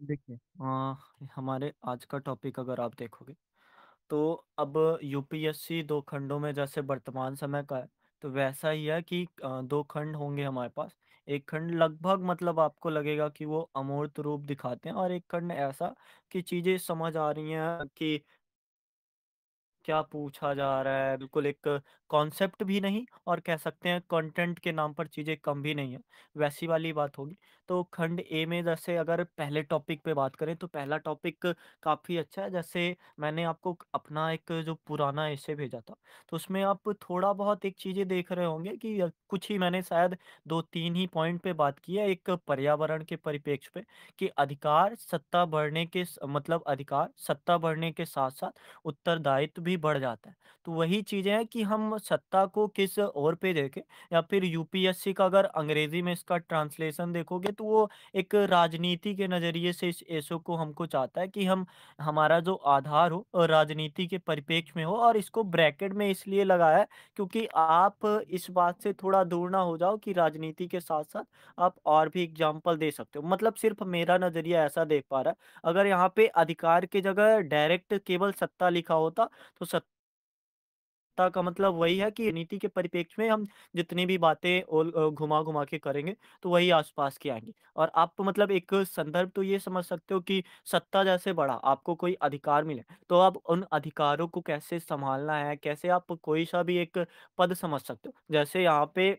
देखिए हमारे आज का टॉपिक अगर आप देखोगे तो अब यूपीएससी 2 खंडों में जैसे वर्तमान समय का है, तो वैसा ही है कि 2 खंड होंगे हमारे पास। एक खंड लगभग मतलब आपको लगेगा कि वो अमूर्त रूप दिखाते हैं और एक खंड ऐसा कि चीज़ें समझ आ रही हैं कि क्या पूछा जा रहा है, बिल्कुल एक कॉन्सेप्ट भी नहीं और कह सकते हैं कंटेंट के नाम पर चीज़ें कम भी नहीं है, वैसी वाली बात होगी। तो खंड ए में जैसे अगर पहले टॉपिक पे बात करें तो पहला टॉपिक काफ़ी अच्छा है। जैसे मैंने आपको अपना एक जो पुराना एसे भेजा था, तो उसमें आप थोड़ा बहुत एक चीज़ें देख रहे होंगे कि कुछ ही मैंने शायद 2-3 ही पॉइंट पे बात की है एक पर्यावरण के परिप्रेक्ष्य पे कि अधिकार सत्ता बढ़ने के मतलब अधिकार सत्ता बढ़ने के साथ-साथ उत्तरदायित्व भी बढ़ जाता है। तो वही चीज़ें हैं कि हम सत्ता को किस ओर पे देखें या फिर यूपीएससी का अगर अंग्रेज़ी में इसका ट्रांसलेशन देखोगे तो वो एक राजनीति के नज़रिए से इस एसो को हमको चाहता है कि हम हमारा जो आधार हो राजनीति के परिप्रेक्ष्य में हो और इसको ब्रैकेट में इसलिए लगाया है क्योंकि आप इस बात से थोड़ा दूर ना हो जाओ कि राजनीति के साथ-साथ आप और भी एग्ज़ाम्पल दे सकते हो। मतलब सिर्फ़ मेरा नज़रिया ऐसा देख पा रहा है अगर यहाँ पे अधिकार की जगह डायरेक्ट केवल सत्ता लिखा होता, तो सत्ता का मतलब वही है कि नीति के परिप्रेक्ष्य में हम जितनी भी बातें घुमा-घुमा के करेंगे, तो वही आस-पास की आएँगी। और आप तो मतलब एक संदर्भ तो ये समझ सकते हो कि सत्ता जैसे बढ़ा, आपको कोई अधिकार मिले, तो आप उन अधिकारों को कैसे सँभालना है, कैसे आप कोई-सा भी एक पद समझ सकते हो। जैसे यहाँ पे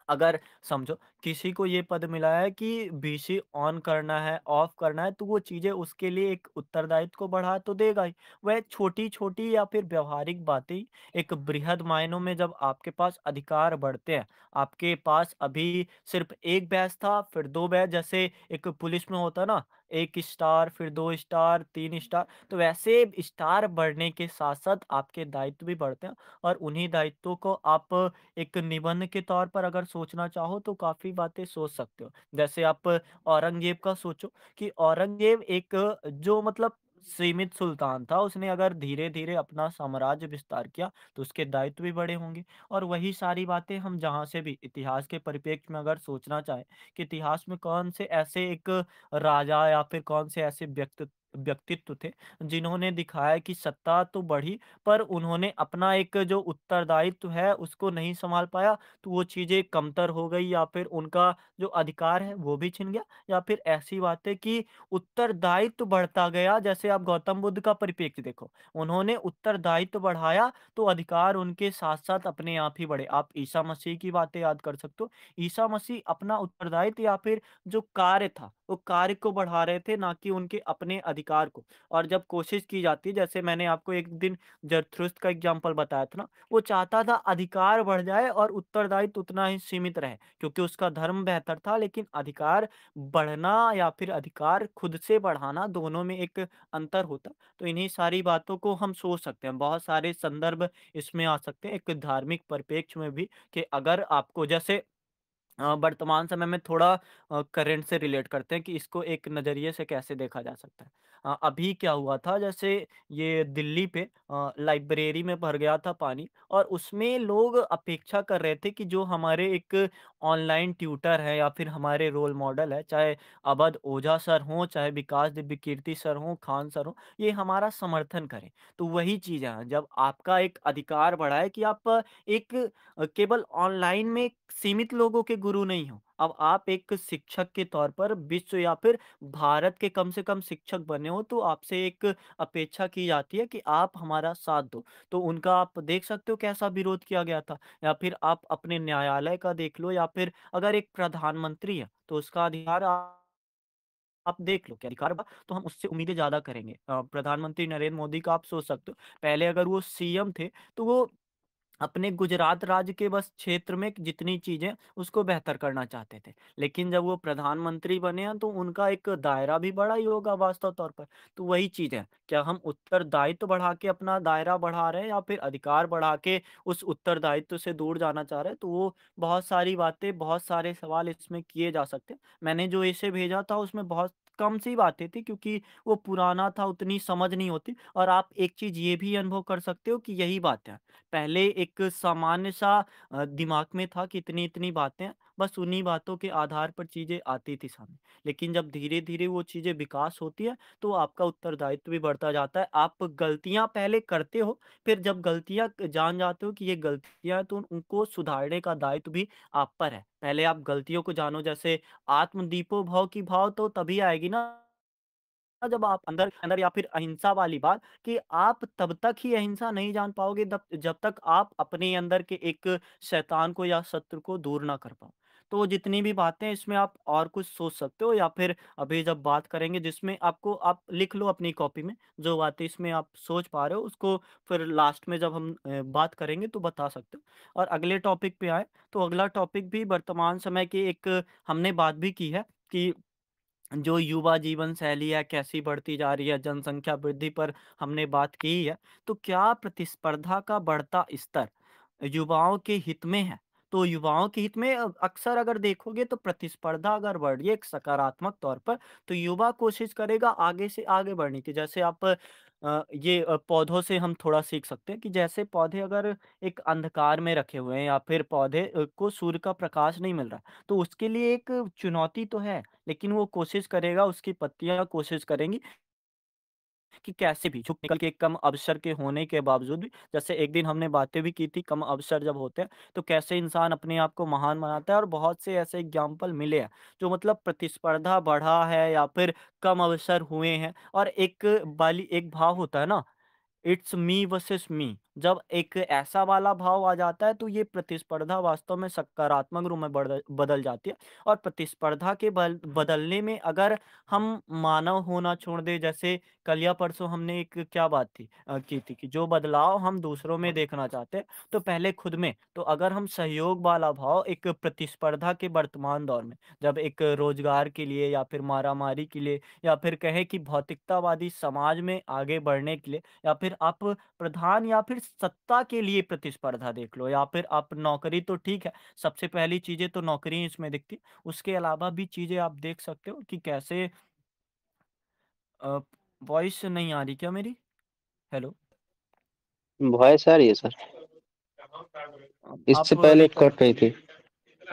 अगर समझो किसी को ये पद मिला है कि बीसी ऑन करना है, ऑफ करना है, तो वो चीज़ें उसके लिए एक उत्तरदायित्व को बढ़ा तो देगा ही। वह छोटी-छोटी या फिर व्यावहारिक बातें ही एक बृहद मायनों में जब आपके पास अधिकार बढ़ते हैं, आपके पास अभी सिर्फ़ 1 बैच था, फिर 2 बैच जैसे एक पुलिस में होता है ना, 1 स्टार, फिर 2 स्टार, 3 स्टार, तो वैसे स्टार बढ़ने के साथ-साथ आपके दायित्व भी बढ़ते हैं और उन्हीं दायित्वों को आप एक निबंध के तौर पर अगर सोचना चाहो तो काफ़ी बातें सोच सकते हो। जैसे आप औरंगज़ेब का सोचो कि औरंगज़ेब एक जो मतलब सीमित सुल्तान था, उसने अगर धीरे-धीरे अपना साम्राज्य विस्तार किया, तो उसके दायित्व भी बड़े होंगे। और वही सारी बातें हम जहाँ से भी इतिहास के परिप्रेक्ष्य में अगर सोचना चाहें कि इतिहास में कौन से ऐसे एक राजा या फिर कौन से ऐसे व्यक्तित्व थे, जिन्होंने दिखाया कि सत्ता तो बढ़ी पर उन्होंने अपना एक जो उत्तरदायित्व है उसको नहीं सँभाल पाया, तो वो चीज़ें कमतर हो गई या फिर उनका जो अधिकार है वो भी छिन गया या फिर ऐसी बात है कि उत्तरदायित्व बढ़ता गया। जैसे आप गौतम बुद्ध का परिप्रेक्ष्य देखो, उन्होंने उत्तरदायित्व बढ़ाया तो अधिकार उनके साथ-साथ अपने आप ही बढ़े। आप ईसा मसीह की बातें याद कर सकते हो। ईसा मसीह अपना उत्तरदायित्व या फिर जो कार्य था, वो कार्य को बढ़ा रहे थे ना कि उनके अपने अधिकार को। और जब कोशिश की जाती है जैसे मैंने आपको एक दिन ज़रथुस्त्र का एग्ज़ाम्पल बताया था ना, वो चाहता था अधिकार बढ़ जाए और उत्तरदायित्व उतना ही सीमित रहे, क्योंकि उसका धर्म बेहतर था लेकिन अधिकार बढ़ना या फिर अधिकार खुद से बढ़ाना दोनों में एक अंतर होता। तो इन्हीं सारी बातों को हम सोच सकते हैं, बहुत सारे संदर्भ इसमें आ सकते हैं, एक धार्मिक परिप्रेक्ष्य में भी कि अगर आपको जैसे वर्तमान समय में थोड़ा करंट से रिलेट करते हैं कि इसको एक नज़रिए से कैसे देखा जा सकता है। अभी क्या हुआ था जैसे ये दिल्ली पे लाइब्रेरी में भर गया था पानी और उसमें लोग अपेक्षा कर रहे थे कि जो हमारे एक ऑनलाइन ट्यूटर हैं या फिर हमारे रोल मॉडल है, चाहे अवध ओझा सर हों, चाहे विकास दिव्य कीर्ति सर हों, खान सर हों, ये हमारा समर्थन करें। तो वही चीज़ है, जब आपका एक अधिकार बढ़ा है कि आप एक केवल ऑनलाइन में सीमित लोगों के गुरु नहीं हो। अब आप एक शिक्षक के तौर पर विश्व या फिर भारत के कम से कम शिक्षक बने हो, तो आपसे एक अपेक्षा की जाती है कि आप हमारा साथ दो। तो उनका आप देख सकते हो कैसा विरोध किया गया था या फिर आप अपने न्यायालय का देख लो या फिर अगर एक प्रधानमंत्री है, तो उसका अधिकार आप देख लो कि अधिकार बा तो हम उससे उम्मीदें ज़्यादा करेंगे। प्रधानमंत्री नरेंद्र मोदी का आप सोच सकते हो, पहले अगर वो सीएम थे, तो वो अपने गुजरात राज्य के बस क्षेत्र में जितनी चीज़ें उसको बेहतर करना चाहते थे। लेकिन जब वो प्रधानमंत्री बने हैं तो उनका एक दायरा भी बड़ा ही होगा वास्तव तौर पर। तो वही चीज़ है, क्या हम उत्तरदायित्व बढ़ा के अपना दायरा बढ़ा रहे हैं या फिर अधिकार बढ़ा के उस उत्तरदायित्व से दूर जाना चाह रहे हैं? तो वो बहुत सारी बातें, बहुत सारे सवाल इसमें किए जा सकते हैं। मैंने जो इसे भेजा था उसमें बहुत कम सी बातें थी क्योंकि वो पुराना था, उतनी समझ नहीं होती और आप एक चीज़ ये भी अनुभव कर सकते हो कि यही बात है। पहले एक सामान्य सा दिमाग में था कि इतनी-इतनी बातें हैं, बस उन्हीं बातों के आधार पर चीज़ें आती थी सामने। लेकिन जब धीरे-धीरे वो चीज़ें विकास होती है, तो आपका उत्तरदायित्व भी बढ़ता जाता है। आप गलतियाँ पहले करते हो, फिर जब गलतियाँ जान जाते हो कि ये गलतियाँ हैं, तो उनको सुधारने का दायित्व भी आप पर है। पहले आप गलतियों को जानो, जैसे आत्म दीपो भव की भाव तो तभी आएगी ना जब आप अंदर अंदर, या फिर अहिंसा वाली बात कि आप तब तक ही अहिंसा नहीं जान पाओगे जब तक आप अपने अंदर के एक शैतान को या शत्रु को दूर ना कर पाओ। तो जितनी भी बातें हैं, इसमें आप और कुछ सोच सकते हो, या फिर अभी जब बात करेंगे जिसमें आपको, आप लिख लो अपनी कॉपी में जो बातें इसमें आप सोच पा रहे हो, उसको फिर लास्ट में जब हम बात करेंगे तो बता सकते हो। और अगले टॉपिक पे आए, तो अगला टॉपिक भी वर्तमान समय की एक हमने बात भी की है कि जो युवा जीवन शैली है कैसी बढ़ती जा रही है, जनसंख्या वृद्धि पर हमने बात की ही है। तो क्या प्रतिस्पर्धा का बढ़ता स्तर युवाओं के हित में है? तो युवाओं के हित में अक्सर अगर देखोगे तो प्रतिस्पर्धा अगर बढ़ रही है एक सकारात्मक तौर पर, तो युवा कोशिश करेगा आगे से आगे बढ़ने की। जैसे आप ये पौधों से हम थोड़ा सीख सकते हैं कि जैसे पौधे अगर एक अंधकार में रखे हुए हैं, या फिर पौधे को सूर्य का प्रकाश नहीं मिल रहा, तो उसके लिए एक चुनौती तो है, लेकिन वो कोशिश करेगा, उसकी पत्तियाँ कोशिश करेंगी कि कैसे भी झुक निकल के, कम अवसर के होने के बावजूद भी, जैसे एक दिन हमने बातें भी की थी, कम अवसर जब होते हैं, तो कैसे इंसान अपने आप को महान बनाता है, और बहुत से ऐसे एग्जाम्पल मिले हैं, जो मतलब प्रतिस्पर्धा बढ़ा है या फिर कम अवसर हुए हैं, और एक भाव होता है ना, इट्स मी वर्सेस मी। जब एक ऐसा वाला भाव आ जाता है, तो ये प्रतिस्पर्धा वास्तव में सकारात्मक रूप में बदल जाती है। और प्रतिस्पर्धा के बदलने में अगर हम मानव होना छोड़ दें, जैसे कल या परसों हमने एक क्या बात की थी कि जो बदलाव हम दूसरों में देखना चाहते हैं, तो पहले खुद में। तो अगर हम सहयोग वाला भाव एक प्रतिस्पर्धा के वर्तमान दौर में, जब एक रोजगार के लिए या फिर मारामारी के लिए, या फिर कहें कि भौतिकतावादी समाज में आगे बढ़ने के लिए, या फिर आप प्रधान या फिर सत्ता के लिए प्रतिस्पर्धा देख लो, या फिर आप नौकरी, तो ठीक है, सबसे पहली चीज़ें तो नौकरी ही इसमें दिखती। उसके अलावा भी चीज़ें आप देख सकते हो कि कैसे अ, वॉइस नहीं आ रही क्या मेरी? हेलो? वॉइस आ रही है सर। इससे आप पहले रिकॉर्ड। कट रही थी।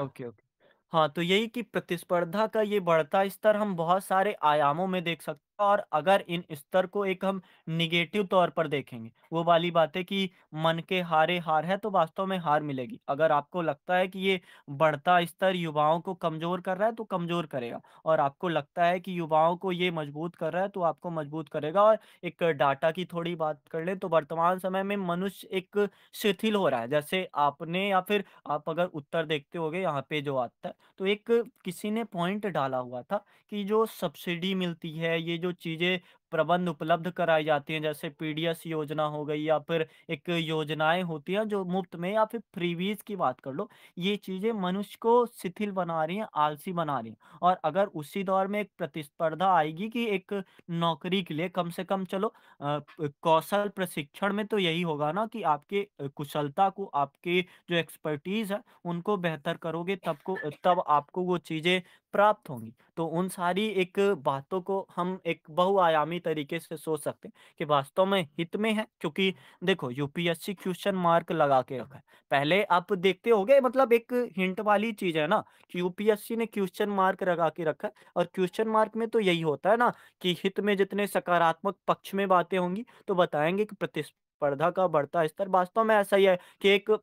Okay, okay. हाँ, तो यही कि प्रतिस्पर्धा का ये बढ़ता स्तर हम बहुत सारे आयामों में देख सकते हैं, और अगर इन स्तर को एक हम निगेटिव तौर पर देखेंगे, वो वाली बात है कि मन के हारे हार है, तो वास्तव में हार मिलेगी। अगर आपको लगता है कि ये बढ़ता स्तर युवाओं को कमज़ोर कर रहा है, तो कमज़ोर करेगा, और आपको लगता है कि युवाओं को ये मजबूत कर रहा है, तो आपको मजबूत करेगा। और एक डाटा की थोड़ी बात कर लें, तो वर्तमान समय में मनुष्य एक शिथिल हो रहा है। जैसे आपने, या फिर आप अगर उत्तर देखते होंगे यहाँ पे जो आता है, तो एक किसी ने पॉइंट डाला हुआ था कि जो सब्सिडी मिलती है, ये जो चीज़ें प्रबंध उपलब्ध कराई जाती हैं, जैसे पीडीएस योजना हो गई, या फिर एक योजनाएँ होती हैं जो मुफ्त में, या फिर फ्रीबीज़ की बात कर लो, ये चीज़ें मनुष्य को शिथिल बना रही हैं, आलसी बना रही हैं। और अगर उसी दौर में एक प्रतिस्पर्धा आएगी कि एक नौकरी के लिए कम से कम चलो कौशल प्रशिक्षण में तो यही होगा ना कि आपके कुशलता को, आपके जो एक्सपर्टीज़ है, उनको बेहतर करोगे, तब आपको वो चीज़ें प्राप्त होंगी। तो उन सारी एक बातों को हम एक बहुआयामी तरीके से सोच सकते हैं कि वास्तव में हित में है, क्योंकि देखो यूपीएससी क्वेश्चन मार्क लगा के रखा है। पहले आप देखते होंगे, मतलब एक हिंट वाली चीज़ है ना कि यूपीएससी ने क्वेश्चन मार्क लगा के रखा है, और क्वेश्चन मार्क में तो यही होता है ना कि हित में जितने सकारात्मक पक्ष में बातें होंगी, तो बताएँगे कि प्रतिस्पर्धा का बढ़ता स्तर वास्तव में ऐसा ही है कि एक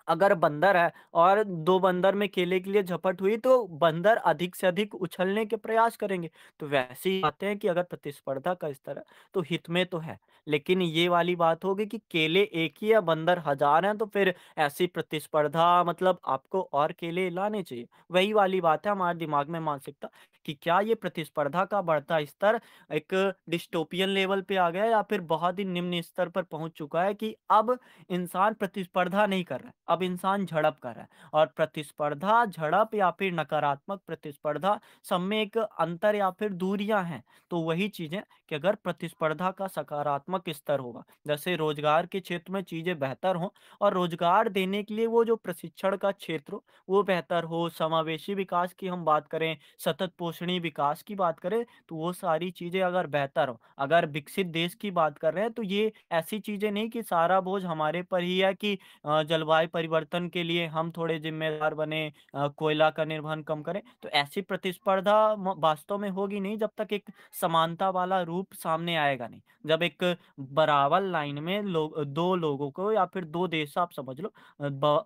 अगर बंदर है और 2 बंदर में केले के लिए झपट हुई, तो बंदर अधिक से अधिक उछलने के प्रयास करेंगे। तो वैसे ही बातें हैं कि अगर प्रतिस्पर्धा का स्तर है, तो हित में तो है। लेकिन ये वाली बात होगी कि केले एक ही है, बंदर हज़ार हैं, तो फिर ऐसी प्रतिस्पर्धा, मतलब आपको और केले लाने चाहिए। वही वाली बात है हमारे दिमाग में मानसिकता कि क्या ये प्रतिस्पर्धा का बढ़ता स्तर एक डिस्टोपियन लेवल पे आ गया है, या फिर बहुत ही निम्न स्तर पर पहुँच चुका है कि अब इंसान प्रतिस्पर्धा नहीं कर रहा है, अब इंसान झड़प कर रहा है। और प्रतिस्पर्धा, झड़प या फिर नकारात्मक प्रतिस्पर्धा, सब में एक अंतर या फिर दूरियां हैं। तो वही चीजें कि अगर प्रतिस्पर्धा का सकारात्मक स्तर होगा, जैसे रोजगार के क्षेत्र में चीजें बेहतर हों, और रोजगार देने के लिए वो जो प्रशिक्षण का क्षेत्र हो वो बेहतर हो, समावेशी विकास की हम बात करें, सतत पोषणी विकास की बात करें, तो वो सारी चीजें अगर बेहतर हो, अगर विकसित देश की बात कर रहे हैं, तो ये ऐसी चीजें नहीं कि सारा बोझ हमारे पर ही है कि जलवायु परिवर्तन के लिए हम थोड़े ज़िम्मेदार बने, कोयला का निर्वहन कम करें, तो ऐसी प्रतिस्पर्धा वास्तव में होगी नहीं जब तक एक समानता वाला रूप सामने आएगा नहीं। जब एक बराबर लाइन में दो लोगों को या फिर दो देश आप समझ लो,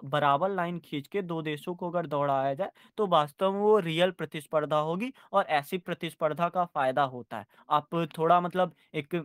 बराबर लाइन खींच के दो देशों को अगर दौड़ाया जाए तो वास्तव में वो रियल प्रतिस्पर्धा होगी और ऐसी प्रतिस्पर्धा का फायदा होता है। आप थोड़ा मतलब एक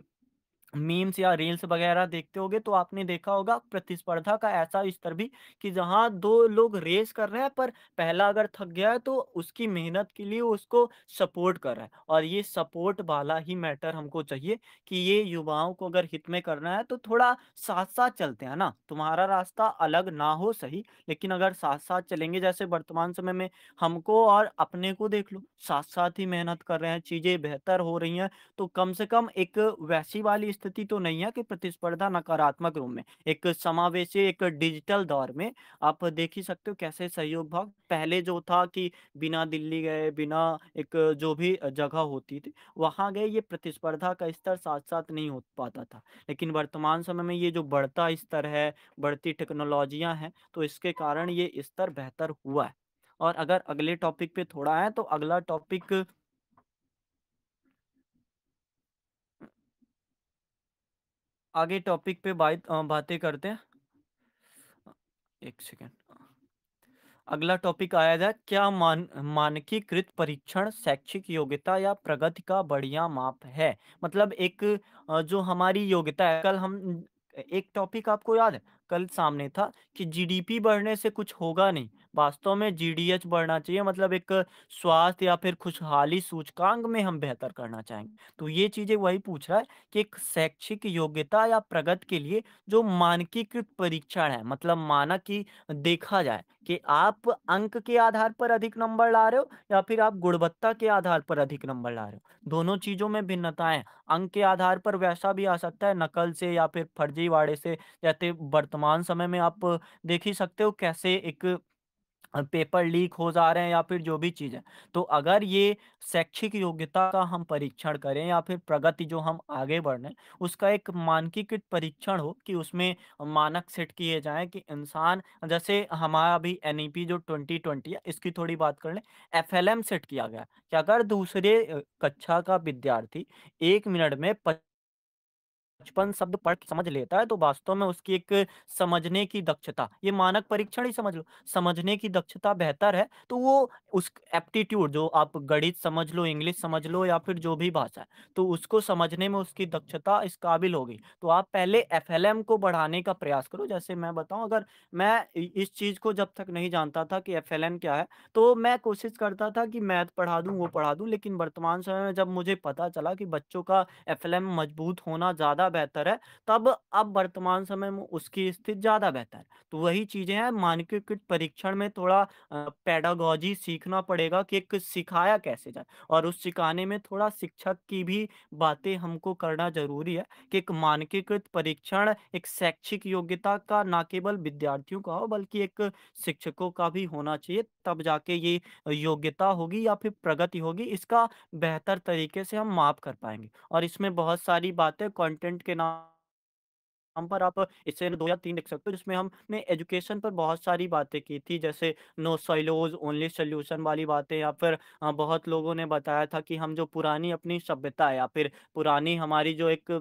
मीम्स या रील्स वगैरह देखते होगे तो आपने देखा होगा प्रतिस्पर्धा का ऐसा स्तर भी कि जहाँ 2 लोग रेस कर रहे हैं, पर पहला अगर थक गया है तो उसकी मेहनत के लिए उसको सपोर्ट कर रहा है, और ये सपोर्ट वाला ही मैटर हमको चाहिए कि ये युवाओं को अगर हित में करना है तो थोड़ा साथ-साथ चलते हैं ना। तुम्हारा रास्ता अलग ना हो सही, लेकिन अगर साथ-साथ चलेंगे, जैसे वर्तमान समय में हमको और अपने को देख लो, साथ-साथ ही मेहनत कर रहे हैं, चीज़ें बेहतर हो रही हैं, तो कम से कम एक वैसी वाली स्थिति तो नहीं है कि प्रतिस्पर्धा नकारात्मक रूप में। एक समावेशी एक डिजिटल दौर में आप देख ही सकते हो कैसे सहयोग भाव पहले जो था कि बिना दिल्ली गए, बिना एक जो भी जगह होती थी, वहाँ गए ये प्रतिस्पर्धा का स्तर साथ-साथ नहीं हो पाता था। लेकिन वर्तमान समय में ये जो बढ़ता स्तर है, बढ़ती टेक्नोलॉजियाँ हैं, तो इसके कारण ये स्तर बेहतर हुआ है। और अगर अगले टॉपिक पे थोड़ा आएँ तो अगला टॉपिक, आगे टॉपिक पे बातें करते हैं। 1 सेकंड। अगला टॉपिक आया जाए, क्या मानकीकृत परीक्षण शैक्षिक योग्यता या प्रगति का बढ़िया माप है? मतलब एक जो हमारी योग्यता है, कल हम एक टॉपिक आपको याद है? कल सामने था कि जीडीपी बढ़ने से कुछ होगा नहीं, वास्तव में जीडीएच बढ़ना चाहिए, मतलब एक स्वास्थ्य या फिर खुशहाली सूचकांक में हम बेहतर करना चाहेंगे। तो ये चीज़ें वही पूछ रहा है कि एक शैक्षिक योग्यता या प्रगति के लिए जो मानकीकृत परीक्षण है, मतलब मानक की देखा जाए कि आप अंक के आधार पर अधिक नंबर ला रहे हो या फिर आप गुणवत्ता के आधार पर अधिक नंबर ला रहे हो। दोनों चीज़ों में भिन्नताएँ हैं। अंक के आधार पर वैसा भी आ सकता है नकल से या फिर फर्जीवाड़े से, जैसे वर्तमान समय में आप देख ही सकते हो कैसे एक पेपर लीक हो जा रहे हैं या फिर जो भी चीज़ है। तो अगर ये शैक्षिक योग्यता का हम परीक्षण करें या फिर प्रगति जो हम आगे बढ़ रहे हैं, उसका एक मानकीकृत परीक्षण हो कि उसमें मानक सेट किए जाएँ कि इंसान, जैसे हमारा अभी एनईपी जो 2020 है, इसकी थोड़ी बात कर लें। एफएलएम सेट किया गया है कि अगर दूसरे कक्षा का विद्यार्थी 1 मिनट में 55 शब्द पढ़ के समझ लेता है, तो वास्तव में उसकी एक समझने की दक्षता, ये मानक परीक्षण ही समझ लो, समझने की दक्षता बेहतर है, तो वो उस एप्टीट्यूड जो आप गणित समझ लो, इंग्लिश समझ लो या फिर जो भी भाषा है, तो उसको समझने में उसकी दक्षता इस काबिल होगी। तो आप पहले एफएलएम को बढ़ाने का प्रयास करो। जैसे मैं बताऊँ, अगर मैं इस चीज़ को जब तक नहीं जानता था कि एफएलएम क्या है, तो मैं कोशिश करता था कि मैथ पढ़ा दूँ, वो पढ़ा दूँ, लेकिन वर्तमान समय में जब मुझे पता चला कि बच्चों का एफएलएम मजबूत होना ज़्यादा बेहतर है, तब अब वर्तमान समय में उसकी स्थिति ज़्यादा बेहतर है। तो वही चीज़ें हैं, मानकीकृत परीक्षण में थोड़ा पेडागॉजी सीखना पड़ेगा कि एक सिखाया कैसे जाए, और उस सिखाने में थोड़ा शिक्षक की भी बातें हमको करना ज़रूरी है कि एक मानकीकृत परीक्षण एक शैक्षिक योग्यता का ना केवल विद्यार्थियों का हो, बल्कि एक शिक्षकों का भी होना चाहिए, तब जाके ये योग्यता होगी या फिर प्रगति होगी, इसका बेहतर तरीके से हम माप कर पाएँगे। और इसमें बहुत सारी बातें कंटेंट के नाम पर आप इससे 2 या 3 लिख सकते हो, जिसमें हमने एजुकेशन पर बहुत सारी बातें की थी, जैसे नो सिलोज ओनली सॉल्यूशन वाली बातें, या फिर बहुत लोगों ने बताया था कि हम जो पुरानी अपनी सभ्यता है या फिर पुरानी हमारी जो एक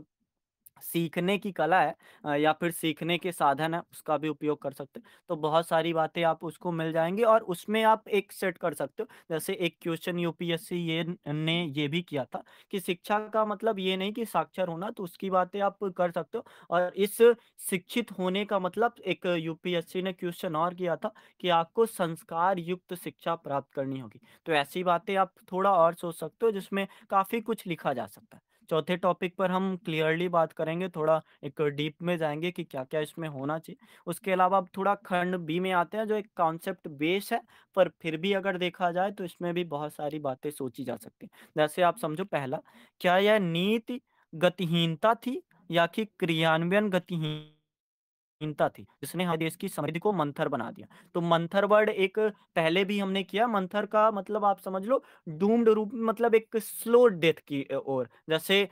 सीखने की कला है, या फिर सीखने के साधन है, उसका भी उपयोग कर सकते हैं। तो बहुत सारी बातें आप उसको मिल जाएँगी और उसमें आप एक सेट कर सकते हो। जैसे एक क्वेश्चन यूपीएससी ने ये भी किया था कि शिक्षा का मतलब ये नहीं कि साक्षर होना, तो उसकी बातें आप कर सकते हो। और इस शिक्षित होने का मतलब, एक यूपीएससी ने क्वेश्चन और किया था कि आपको संस्कार युक्त शिक्षा प्राप्त करनी होगी। तो ऐसी बातें आप थोड़ा और सोच सकते हो, जिसमें काफ़ी कुछ लिखा जा सकता है। चौथे टॉपिक पर हम क्लियरली बात करेंगे, थोड़ा एक डीप में जाएँगे कि क्या-क्या इसमें होना चाहिए। उसके अलावा अब थोड़ा खंड बी में आते हैं, जो एक कॉन्सेप्ट बेस है, पर फिर भी अगर देखा जाए तो इसमें भी बहुत सारी बातें सोची जा सकती हैं। जैसे आप समझो, पहला, क्या यह नीति गतिहीनता थी या कि क्रियान्वयन गतिहीनता थी, जिसने हमारे देश की समृद्धि को मंथर बना दिया? तो मंथर वर्ड एक पहले भी हमने किया, मंथर का मतलब आप समझ लो डूम्ड रूप, मतलब एक स्लो डेथ की ओर। जैसे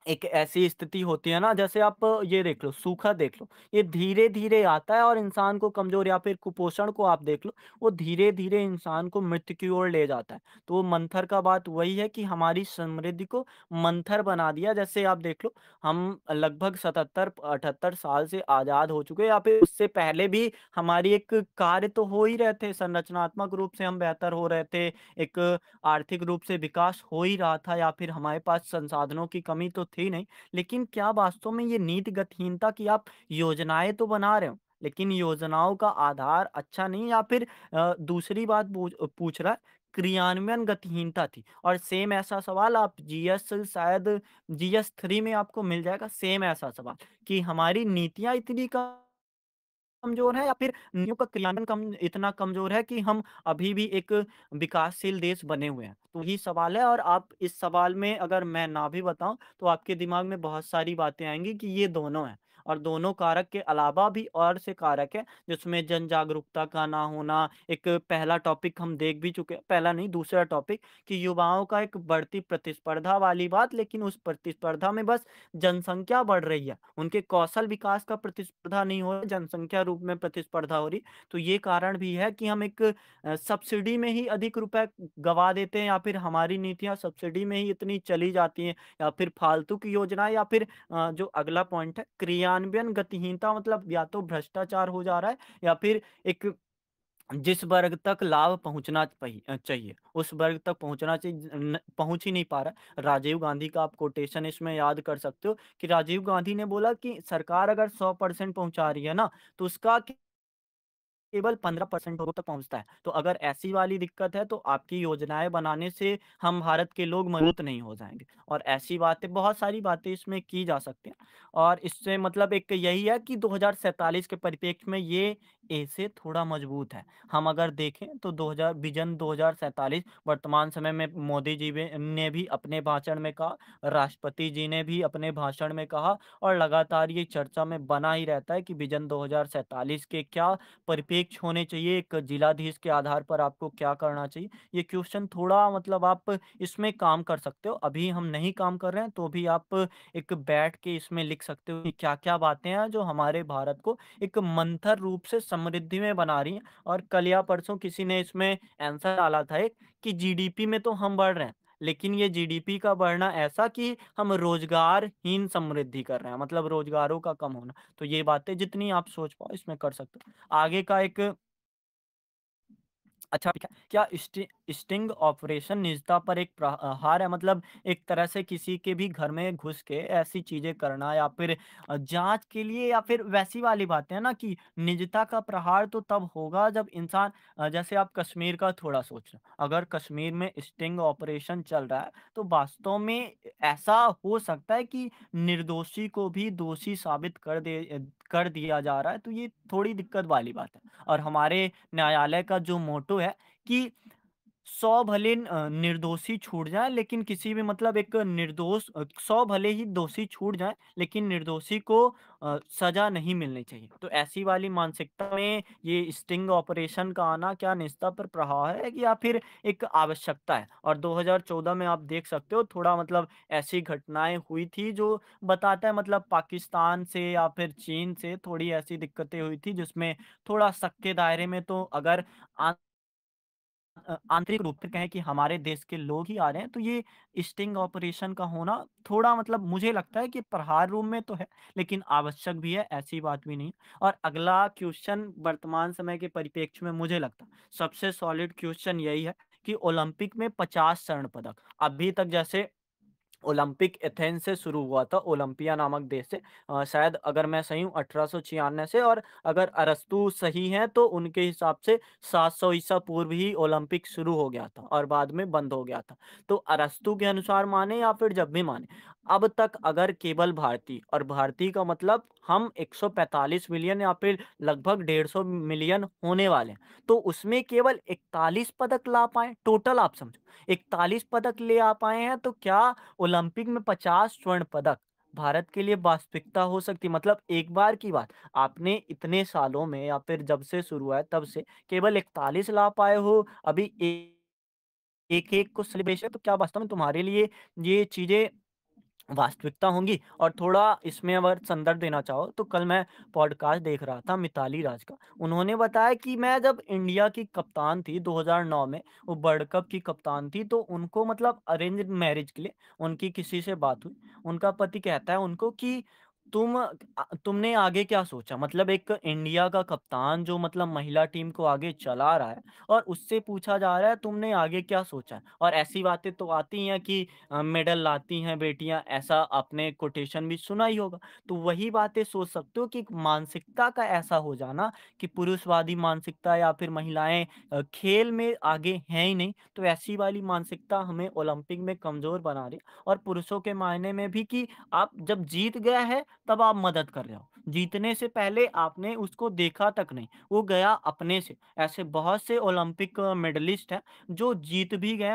एक ऐसी स्थिति होती है ना, जैसे आप ये देख लो, सूखा देख लो, ये धीरे-धीरे आता है और इंसान को कमज़ोर, या फिर कुपोषण को आप देख लो, वो धीरे-धीरे इंसान को मृत्यु की ओर ले जाता है। तो वो मंथर का बात वही है कि हमारी समृद्धि को मंथर बना दिया। जैसे आप देख लो, हम लगभग 77-78 साल से आज़ाद हो चुके हैं, या फिर उससे पहले भी हमारी एक कार्य तो हो ही रहे थे, संरचनात्मक रूप से हम बेहतर हो रहे थे, एक आर्थिक रूप से विकास हो ही रहा था, या फिर हमारे पास संसाधनों की कमी तो थी नहीं। लेकिन क्या वास्तव में ये नीति गतिहीनता कि आप योजनाएँ तो बना रहे हो, लेकिन योजनाओं का आधार अच्छा नहीं, या फिर दूसरी बात पूछ रहा है, क्रियान्वयन गतिहीनता थी। और सेम ऐसा सवाल आप जीएस शायद जीएस 3 में आपको मिल जाएगा, सेम ऐसा सवाल कि हमारी नीतियाँ इतनी कमज़ोर है, या फिर नीतियों का क्रियान्वयन इतना कमज़ोर है कि हम अभी भी एक विकासशील देश बने हुए हैं। तो यही सवाल है, और आप इस सवाल में अगर मैं ना भी बताऊँ, तो आपके दिमाग में बहुत सारी बातें आएँगी कि ये दोनों हैं, और दोनों कारक के अलावा भी और से कारक हैं, जिसमें जन जागरूकता का ना होना, एक पहला टॉपिक हम देख भी चुके हैं, पहला नहीं दूसरा टॉपिक, कि युवाओं का एक बढ़ती प्रतिस्पर्धा वाली बात, लेकिन उस प्रतिस्पर्धा में बस जनसंख्या बढ़ रही है, उनके कौशल विकास का प्रतिस्पर्धा नहीं हो रहा है, जनसंख्या रूप में प्रतिस्पर्धा हो रही। तो ये कारण भी है कि हम एक सब्सिडी में ही अधिक रुपए गँवा देते हैं, या फिर हमारी नीतियाँ सब्सिडी में ही इतनी चली जाती हैं, या फिर फालतू की योजनाएँ, या फिर जो अगला पॉइंट है क्रियान्वयन गतिहीनता, मतलब या तो भ्रष्टाचार हो जा रहा है, या फिर एक जिस वर्ग तक लाभ पहुँचना चाहिए, उस वर्ग तक पहुँचना चाहिए, पहुँच ही नहीं पा रहा है। राजीव गांधी का आप कोटेशन इसमें याद कर सकते हो कि राजीव गांधी ने बोला कि सरकार अगर 100% पहुँचा रही है ना, तो उसका केवल 15% लोगों तक पहुँचता है। तो अगर ऐसी वाली दिक्कत है, तो आपकी योजनाएँ बनाने से हम भारत के लोग मजबूत नहीं हो जाएँगे। और ऐसी बातें, बहुत सारी बातें इसमें की जा सकती हैं, और इससे मतलब एक यही है कि 2047 के परिप्रेक्ष्य में ये ऐसे थोड़ा मजबूत है। हम अगर देखें तो 2000 विज़न 2047 वर्तमान समय में मोदी जी ने भी अपने भाषण में कहा, राष्ट्रपति जी ने भी अपने भाषण में कहा, और लगातार ये चर्चा में बना ही रहता है कि विज़न 2047 के क्या परिप्रेक्ष्य होने चाहिए, एक जिलाधीश के आधार पर आपको क्या करना चाहिए। ये क्वेश्चन थोड़ा मतलब आप इसमें काम कर सकते हो। अभी हम नहीं काम कर रहे हैं, तो भी आप एक बैठ के इसमें लिख सकते हो कि क्या-क्या बातें हैं जो हमारे भारत को एक मंथर रूप से समृद्धि में बना रही हैं। और कल या परसों किसी ने इसमें आंसर डाला था एक, कि जीडीपी में तो हम बढ़ रहे हैं, लेकिन ये जीडीपी का बढ़ना ऐसा कि हम रोज़गारहीन समृद्धि कर रहे हैं, मतलब रोज़गारों का कम होना। तो ये बातें जितनी आप सोच पाओ इसमें कर सकते हो। आगे का एक अच्छा ठीक है। क्या स्टिंग ऑपरेशन निजता पर एक प्रहार है? मतलब एक तरह से किसी के भी घर में घुस के ऐसी चीज़ें करना, या फिर जाँच के लिए, या फिर वैसी वाली बातें हैं ना कि निजता का प्रहार तो तब होगा जब इंसान जैसे आप कश्मीर का थोड़ा सोच लो। अगर कश्मीर में स्टिंग ऑपरेशन चल रहा है, तो वास्तव में ऐसा हो सकता है कि निर्दोषी को भी दोषी साबित कर दिया जा रहा है, तो ये थोड़ी दिक्कत वाली बात है। और हमारे न्यायालय का जो मोटो है कि 100 भले निर्दोषी छूट जाएँ, लेकिन किसी भी मतलब एक 100 भले ही दोषी छूट जाएँ, लेकिन निर्दोषी को सज़ा नहीं मिलनी चाहिए। तो ऐसी वाली मानसिकता में ये स्टिंग ऑपरेशन का आना क्या निजता पर प्रहार है, या फिर एक आवश्यकता है? और 2014 में आप देख सकते हो, थोड़ा मतलब ऐसी घटनाएँ हुई थी जो बताता है, मतलब पाकिस्तान से या फिर चीन से थोड़ी ऐसी दिक्कतें हुई थी, जिसमें थोड़ा शक के दायरे में, तो अगर आ आंतरिक रूप से कहें कि हमारे देश के लोग ही आ रहे हैं, तो ये स्टिंग ऑपरेशन का होना थोड़ा मतलब मुझे लगता है कि प्रहार रूप में तो है, लेकिन आवश्यक भी है, ऐसी बात भी नहीं है। और अगला क्वेश्चन वर्तमान समय के परिप्रेक्ष्य में मुझे लगता है सबसे सॉलिड क्वेश्चन यही है कि ओलंपिक में 50 स्वर्ण पदक अभी तक, जैसे ओलंपिक एथेंस से शुरू हुआ था, ओलंपिया नामक देश से, शायद अगर मैं सही हूँ 1896 से, और अगर अरस्तू सही हैं तो उनके हिसाब से 700 ईसा पूर्व ही ओलंपिक शुरू हो गया था और बाद में बंद हो गया था। तो अरस्तू के अनुसार माने या फिर जब भी माने, अब तक अगर केवल भारतीय, और भारतीय का मतलब हम 145 मिलियन या फिर लगभग 150 मिलियन होने वाले हैं, तो उसमें केवल 41 पदक ला पाए टोटल, आप समझो 41 पदक ले आ पाए हैं, तो क्या ओलंपिक में 50 स्वर्ण पदक भारत के लिए वास्तविकता हो सकती है? मतलब एक बार की बात, आपने इतने सालों में या फिर जब से शुरू हुआ है तब से केवल 41 ला पाए हो, अभी एक-एक को सेलिब्रेशन, तो क्या वास्तव में तुम्हारे लिए ये चीज़ें वास्तविकता होंगी। और थोड़ा इसमें अगर संदर्भ देना चाहो तो कल मैं पॉडकास्ट देख रहा था मिताली राज का। उन्होंने बताया कि मैं जब इंडिया की कप्तान थी 2009 में, वो वर्ल्ड कप की कप्तान थी, तो उनको मतलब अरेंज मैरिज के लिए उनकी किसी से बात हुई। उनका पति कहता है उनको कि तुमने आगे क्या सोचा? मतलब एक इंडिया का कप्तान जो मतलब महिला टीम को आगे चला रहा है, और उससे पूछा जा रहा है तुमने आगे क्या सोचा है? और ऐसी बातें तो आती हैं कि मेडल लाती हैं बेटियाँ, ऐसा आपने कोटेशन भी सुना ही होगा। तो वही बातें सोच सकते हो कि मानसिकता का ऐसा हो जाना कि पुरुषवादी मानसिकता, या फिर महिलाएँ खेल में आगे हैं ही नहीं, तो ऐसी वाली मानसिकता हमें ओलंपिक में कमज़ोर बना रही है। और पुरुषों के मायने में भी कि आप जब जीत गया है, तब आप मदद कर रहे हो। जीतने से पहले आपने उसको देखा तक नहीं, वो गया अपने से। ऐसे बहुत से ओलंपिक मेडलिस्ट हैं, जो जीत भी गए,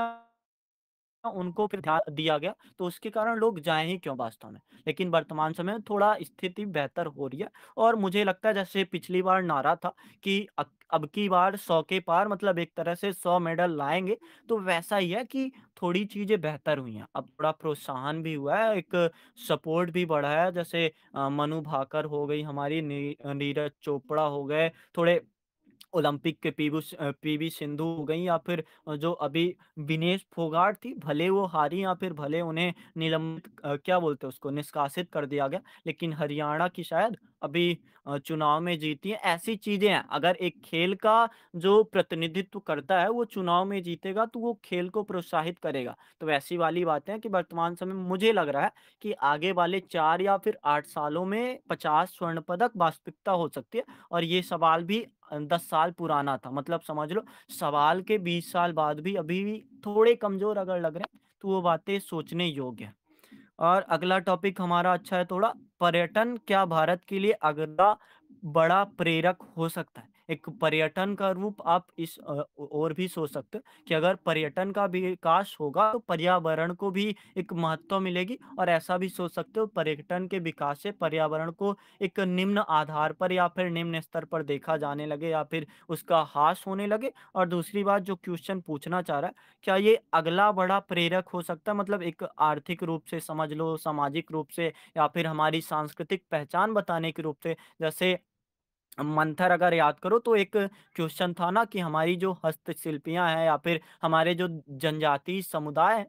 उनको फिर ध्यान दिया गया, तो उसके कारण लोग जाएँ ही क्यों वास्तव में। लेकिन वर्तमान समय में थोड़ा स्थिति बेहतर हो रही है, और मुझे लगता है जैसे पिछली बार नारा था कि अब की बार 100 के पार, मतलब एक तरह से 100 मेडल लाएँगे, तो वैसा ही है कि थोड़ी चीज़ें बेहतर हुई हैं। अब थोड़ा प्रोत्साहन भी हुआ है, एक सपोर्ट भी बढ़ा है, जैसे मनु भाकर हो गई हमारी, नीरज चोपड़ा हो गए, थोड़े ओलंपिक के पीवी सिंधु हो गईं, या फिर जो अभी विनेश फोगाट थी, भले वो हारी या फिर भले उन्हें निलंबित क्या बोलते हैं उसको, निष्कासित कर दिया गया, लेकिन हरियाणा की शायद अभी चुनाव में जीती हैं। ऐसी चीज़ें हैं, अगर एक खेल का जो प्रतिनिधित्व करता है, वो चुनाव में जीतेगा, तो वो खेल को प्रोत्साहित करेगा। तो वैसी वाली बातें हैं कि वर्तमान समय में मुझे लग रहा है कि आगे वाले 4 या फिर 8 सालों में 50 स्वर्ण पदक वास्तविकता हो सकती है। और ये सवाल भी 10 साल पुराना था। मतलब समझ लो, सवाल के 20 साल बाद भी अभी भी थोड़े कमज़ोर अगर लग रहे हैं, तो वो बातें सोचने योग्य हैं। और अगला टॉपिक हमारा अच्छा है थोड़ा, पर्यटन क्या भारत के लिए अगला बड़ा प्रेरक हो सकता है? एक पर्यटन का रूप आप इस और भी सोच सकते हो कि अगर पर्यटन का भी विकास होगा, तो पर्यावरण को भी एक महत्व मिलेगी। और ऐसा भी सोच सकते हो, पर्यटन के विकास से पर्यावरण को एक निम्न आधार पर या फिर निम्न स्तर पर देखा जाने लगे, या फिर उसका ह्रास होने लगे। और दूसरी बात जो क्वेश्चन पूछना चाह रहा है, क्या ये अगला बड़ा प्रेरक हो सकता है? मतलब एक आर्थिक रूप से समझ लो, सामाजिक रूप से, या फिर हमारी सांस्कृतिक पहचान बताने के रूप से। जैसे मंथर अगर याद करो, तो एक क्वेश्चन था ना कि हमारी जो हस्तशिल्पियाँ हैं, या फिर हमारे जो जनजातीय समुदाय हैं,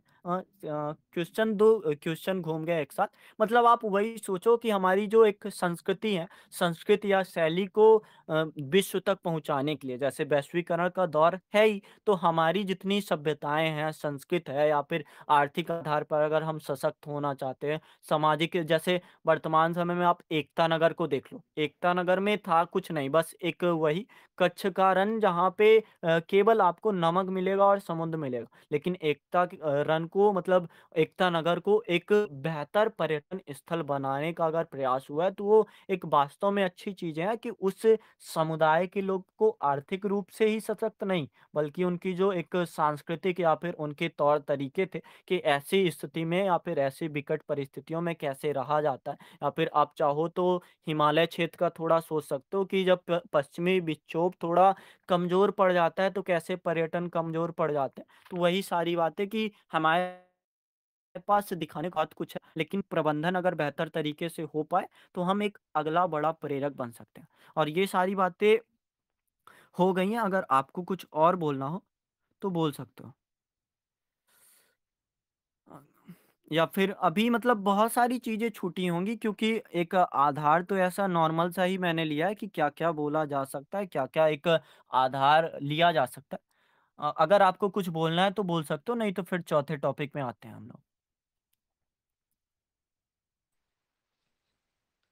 क्वेश्चन घूम गए एक साथ। मतलब आप वही सोचो कि हमारी जो एक संस्कृति है, संस्कृति या शैली को विश्व तक पहुँचाने के लिए, जैसे वैश्वीकरण का दौर है ही, तो हमारी जितनी सभ्यताएँ हैं, संस्कृत है, या फिर आर्थिक आधार पर अगर हम सशक्त होना चाहते हैं, सामाजिक, जैसे वर्तमान समय में आप एकता नगर को देख लो। एकता नगर में था कुछ नहीं, बस एक वही कच्छ का रन, जहाँ पे केवल आपको नमक मिलेगा और समुद्र मिलेगा। लेकिन रन को, मतलब एकता नगर को एक बेहतर पर्यटन स्थल बनाने का अगर प्रयास हुआ है, तो वो एक वास्तव में अच्छी चीज़ है कि उस समुदाय के लोग को आर्थिक रूप से ही सशक्त नहीं, बल्कि उनकी जो एक सांस्कृतिक या फिर उनके तौर तरीके थे कि ऐसी स्थिति में या फिर ऐसी विकट परिस्थितियों में कैसे रहा जाता है। या फिर आप चाहो तो हिमालय क्षेत्र का थोड़ा सोच सकते हो कि जब पश्चिमी विक्षोभ थोड़ा कमज़ोर पड़ जाता है, तो कैसे पर्यटन कमज़ोर पड़ जाते हैं। तो वही सारी बातें कि हमारे पास दिखाने को बहुत कुछ है, लेकिन प्रबंधन अगर बेहतर तरीके से हो पाए, तो हम एक अगला बड़ा प्रेरक बन सकते हैं। और ये सारी बातें हो गई हैं, अगर आपको कुछ और बोलना हो, तो बोल सकते हो। अ, या फिर अभी मतलब बहुत सारी चीज़ें छूटी होंगी, क्योंकि एक आधार तो ऐसा नॉर्मल सा ही मैंने लिया है कि क्या-क्या बोला जा सकता है, क्या-क्या एक आधार लिया जा सकता है। अगर आपको कुछ बोलना है तो बोल सकते हो, नहीं तो फिर चौथे टॉपिक में आते हैं हम लोग।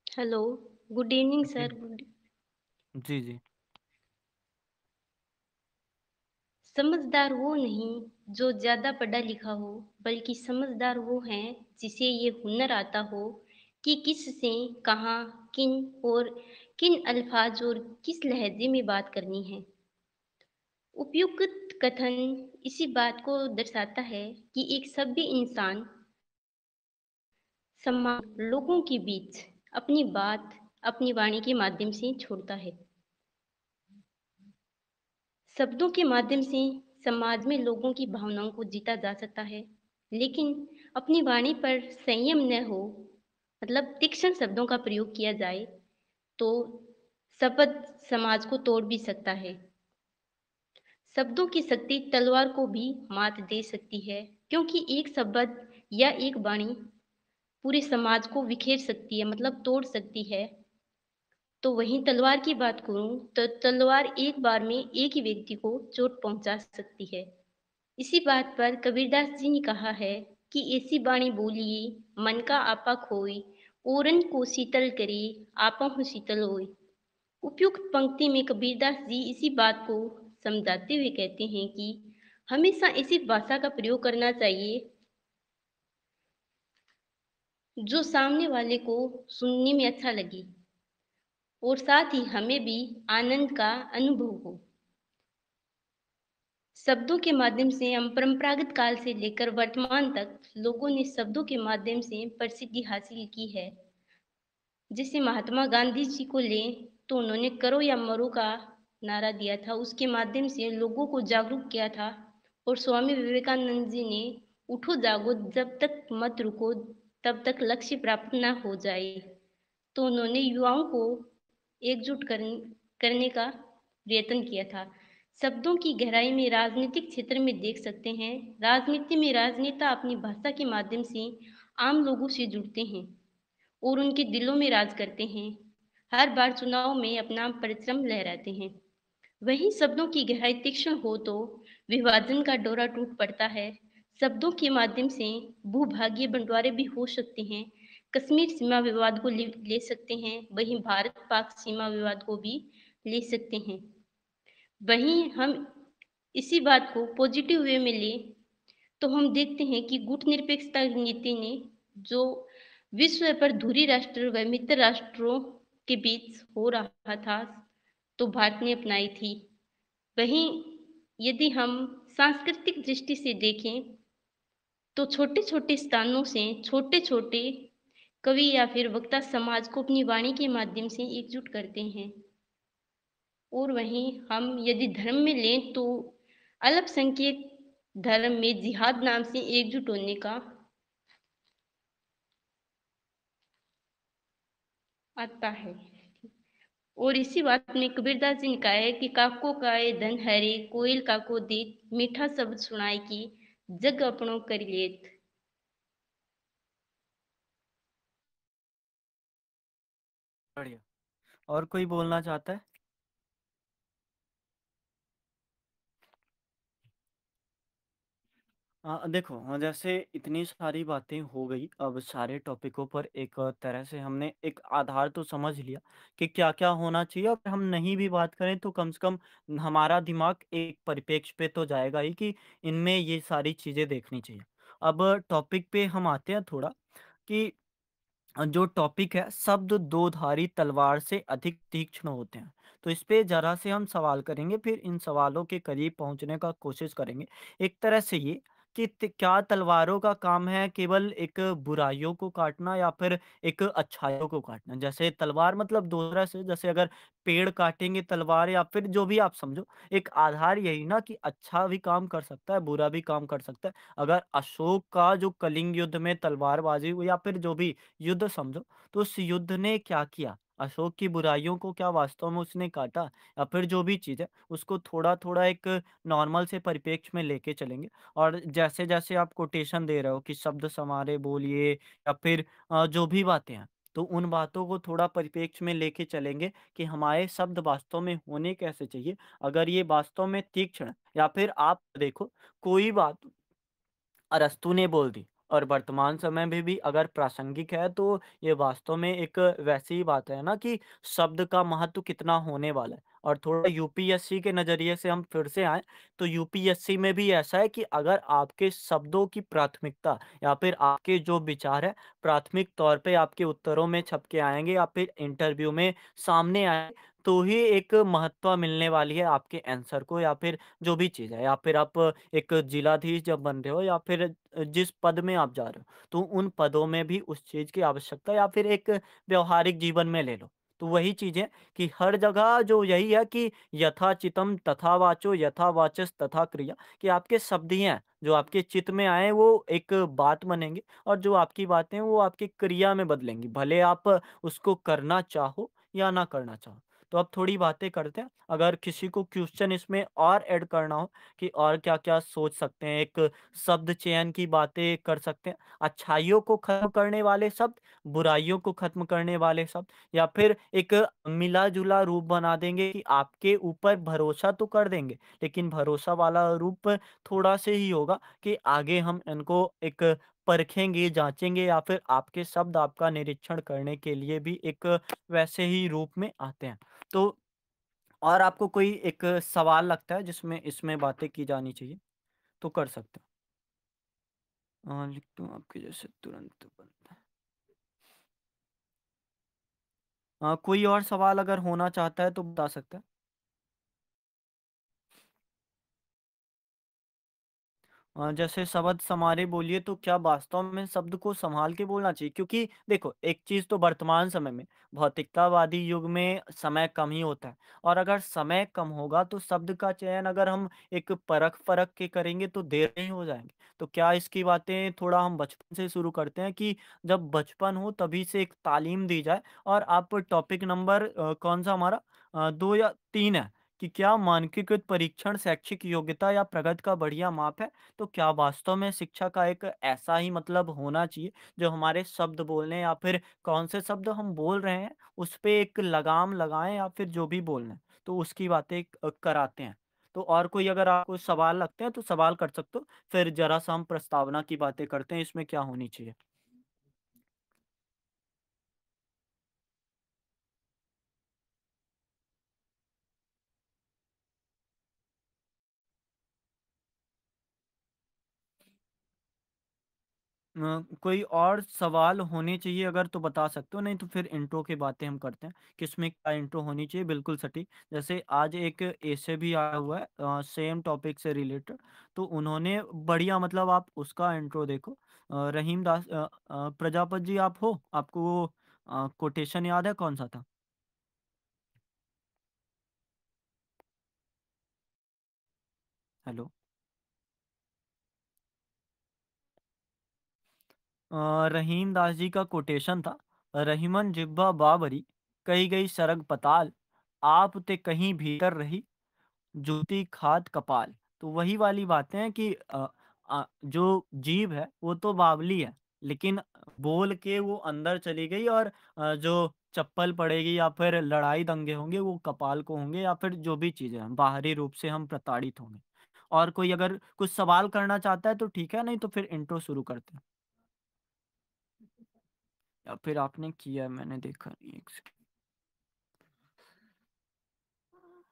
हेलो, गुड इवनिंग जी। सर। गुड। जी, जी। समझदार वो नहीं जो ज़्यादा पढ़ा लिखा हो, बल्कि समझदार वो है जिसे ये हुनर आता हो कि किससे, कहाँ, किन और किन अल्फाज और किस लहजे में बात करनी है। उपयुक्त कथन इसी बात को दर्शाता है कि एक सभ्य इंसान सम्मान लोगों के बीच अपनी बात अपनी वाणी के माध्यम से छोड़ता है। शब्दों के माध्यम से समाज में लोगों की भावनाओं को जीता जा सकता है, लेकिन अपनी वाणी पर संयम न हो, मतलब तीक्ष्ण शब्दों का प्रयोग किया जाए, तो शब्द समाज को तोड़ भी सकता है। शब्दों की शक्ति तलवार को भी मात दे सकती है, क्योंकि एक शब्द या एक वाणी पूरे समाज को बिखेर सकती है, मतलब तोड़ सकती है। तो वहीं तलवार की बात करूँ, तो तलवार एक बार में एक ही व्यक्ति को चोट पहुँचा सकती है। इसी बात पर कबीरदास जी ने कहा है कि ऐसी बाणी बोलिए मन का आपा खोई, ओरन को शीतल करे, आपहु शीतल होय। उपयुक्त पंक्ति में कबीरदास जी इसी बात को समझाते हुए कहते हैं कि हमेशा ऐसी भाषा का प्रयोग करना चाहिए जो सामने वाले को सुनने में अच्छा लगे और साथ ही हमें भी आनंद का अनुभव हो। शब्दों के माध्यम से हम परंपरागत काल से लेकर वर्तमान तक लोगों ने शब्दों के माध्यम से प्रसिद्धि हासिल की है। जैसे महात्मा गांधी जी को लें, तो उन्होंने करो या मरो का नारा दिया था, उसके माध्यम से लोगों को जागरूक किया था। और स्वामी विवेकानंद जी ने उठो जागो जब तक मत रुको, तब तक लक्ष्य प्राप्त न हो जाए, तो उन्होंने युवाओं को एकजुट करने का प्रयत्न किया था। शब्दों की गहराई में राजनीतिक क्षेत्र में देख सकते हैं। राजनीति में राजनेता अपनी भाषा के माध्यम से आम लोगों से जुड़ते हैं और उनके दिलों में राज करते हैं। हर बार चुनाव में अपना परिश्रम लहराते हैं। वहीं शब्दों की गहराई तीक्ष्ण हो तो विभाजन का डोरा टूट पड़ता है। शब्दों के माध्यम से भूभागीय बंटवारे भी हो सकते हैं। कश्मीर सीमा विवाद को ले सकते हैं, वहीं भारत पाक सीमा विवाद को भी ले सकते हैं। वहीं हम इसी बात को पॉजिटिव वे में लें, तो हम देखते हैं कि गुटनिरपेक्षता नीति ने जो विश्व पर धुरी राष्ट्र व मित्र राष्ट्रों के बीच हो रहा था, तो भारत ने अपनाई थी। वहीं यदि हम सांस्कृतिक दृष्टि से देखें, तो छोटे छोटे स्थानों से छोटे छोटे कवि या फिर वक्ता समाज को अपनी वाणी के माध्यम से एकजुट करते हैं। और वहीं हम यदि धर्म में लें, तो अल्पसंख्यक धर्म में जिहाद नाम से एकजुट होने का आता है। और इसी बात में कबीरदास जी ने कहा है कि काको काए धन हरे, कोयल काको देत, मीठा शब्द सुनाए की जग अपनों कर लेत। बढ़िया। और कोई बोलना चाहता है? देखो, जैसे इतनी सारी बातें हो गई, अब सारे टॉपिकों पर एक तरह से हमने एक आधार तो समझ लिया कि क्या-क्या होना चाहिए, और हम नहीं भी बात करें तो कम से कम हमारा दिमाग एक परिप्रेक्ष्य पे तो जाएगा ही कि इनमें ये सारी चीज़ें देखनी चाहिए। अब टॉपिक पे हम आते हैं थोड़ा, कि जो टॉपिक है, शब्द दो धारी तलवार से अधिक तीक्ष्ण होते हैं। तो इस पे ज़रा से हम सवाल करेंगे, फिर इन सवालों के करीब पहुँचने का कोशिश करेंगे। एक तरह से ये कि क्या तलवारों का काम है केवल एक बुराइयों को काटना या फिर एक अच्छाइयों को काटना? जैसे तलवार मतलब दो तरह से, जैसे अगर पेड़ काटेंगे तलवार, या फिर जो भी आप समझो, एक आधार यही ना कि अच्छा भी काम कर सकता है, बुरा भी काम कर सकता है। अगर अशोक का जो कलिंग युद्ध में तलवारबाजी हुई, या फिर जो भी युद्ध समझो, तो उस युद्ध ने क्या किया? अशोक की बुराइयों को क्या वास्तव में उसने काटा? या फिर जो भी चीज़ है, उसको थोड़ा-थोड़ा एक नॉर्मल से परिप्रेक्ष्य में लेके चलेंगे। और जैसे-जैसे आप कोटेशन दे रहे हो कि शब्द संवारे बोलिए, या फिर जो भी बातें हैं, तो उन बातों को थोड़ा परिप्रेक्ष्य में लेके चलेंगे कि हमारे शब्द वास्तव में होने कैसे चाहिए। अगर ये वास्तव में तीक्ष्ण है, या फिर आप देखो, कोई बात अरस्तू ने बोल दी और वर्तमान समय में भी अगर प्रासंगिक है, तो ये वास्तव में एक वैसी ही बात है ना कि शब्द का महत्व कितना होने वाला है। और थोड़ा यूपीएससी के नज़रिए से हम फिर से आएँ, तो यूपीएससी में भी ऐसा है कि अगर आपके शब्दों की प्राथमिकता, या फिर आपके जो विचार है, प्राथमिक तौर पे आपके उत्तरों में छप के आएँगे, या फिर इंटरव्यू में सामने आए, तो ही एक महत्व मिलने वाली है आपके आंसर को, या फिर जो भी चीज़ है, या फिर आप एक जिलाधीश जब बन रहे हो, या फिर जिस पद में आप जा रहे हो, तो उन पदों में भी उस चीज़ की आवश्यकता, या फिर एक व्यावहारिक जीवन में ले लो, तो वही चीज़ है कि हर जगह जो यही है कि यथा चितम तथा वाचो यथा वाचस तथा क्रिया, कि आपके शब्द ही हैं, जो आपके चित्त में आए वो एक बात बनेंगे और जो आपकी बातें हैं वो आपकी क्रिया में बदलेंगी। भले आप उसको करना चाहो या ना करना चाहो। तो अब थोड़ी बातें करते हैं। अगर किसी को क्वेश्चन इसमें और ऐड करना हो कि और क्या-क्या सोच सकते हैं, एक शब्द चयन की बातें कर सकते हैं। अच्छाइयों को खत्म करने वाले शब्द, बुराइयों को खत्म करने वाले शब्द, या फिर एक मिला-जुला रूप बना देंगे कि आपके ऊपर भरोसा तो कर देंगे, लेकिन भरोसा वाला रूप थोड़ा से ही होगा कि आगे हम इनको एक परखेंगे, जाँचेंगे, या फिर आपके शब्द आपका निरीक्षण करने के लिए भी एक वैसे ही रूप में आते हैं। तो और आपको कोई एक सवाल लगता है जिसमें इसमें बातें की जानी चाहिए, तो कर सकते हो। लिखता हूँ आपके जैसे तुरंत बनता है। कोई और सवाल अगर होना चाहता है तो बता सकता है। जैसे शब्द समारे बोलिए तो क्या वास्तव में शब्द को सँभाल के बोलना चाहिए? क्योंकि देखो, एक चीज़ तो वर्तमान समय में भौतिकतावादी युग में समय कम ही होता है, और अगर समय कम होगा तो शब्द का चयन अगर हम एक परख-परख के करेंगे तो देर में ही हो जाएँगे। तो क्या इसकी बातें थोड़ा हम बचपन से शुरू करते हैं कि जब बचपन हो तभी से एक तालीम दी जाए, और आप टॉपिक नंबर कौन-सा हमारा 2 या 3 है कि क्या मानकीकृत परीक्षण शैक्षिक योग्यता या प्रगति का बढ़िया माप है? तो क्या वास्तव में शिक्षा का एक ऐसा ही मतलब होना चाहिए, जो हमारे शब्द बोलने या फिर कौन से शब्द हम बोल रहे हैं, उस पे एक लगाम लगाएँ, या फिर जो भी बोल रहे हैं, तो उसकी बातें कराते हैं। तो और कोई अगर आपको सवाल लगते हैं, तो सवाल कर सकते हो, फिर ज़रा-सा हम प्रस्तावना की बातें करते हैं, इसमें क्या होनी चाहिए। कोई और सवाल होने चाहिए अगर तो बता सकते हो, नहीं तो फिर इंट्रो की बातें हम करते हैं, किसमें क्या इंट्रो होनी चाहिए बिल्कुल सटीक। जैसे आज एक ऐसे भी आया हुआ है सेम टॉपिक से रिलेटेड, तो उन्होंने बढ़िया मतलब आप उसका इंट्रो देखो। रहीम दास प्रजापत जी आप हो? आपको वो कोटेशन याद है कौन-सा था? हेलो? रहीम दास जी का कोटेशन था, रहीमन जिह्वा बावरी, कही गई सरग पताल, आप ते कहीं भीतर रही जूती खाद कपाल। तो वही वाली बातें हैं कि जो जीभ है वो तो बावली है, लेकिन बोल के वो अंदर चली गई, और जो चप्पल पड़ेगी या फिर लड़ाई दंगे होंगे वो कपाल को होंगे, या फिर जो भी चीज़ें हैं बाहरी रूप से हम प्रताड़ित होंगे। और कोई अगर कुछ सवाल करना चाहता है तो ठीक है, नहीं तो फिर इंट्रो शुरू करते हैं। या फिर आपने किया है, मैंने देखा नहीं, एक सेकंड।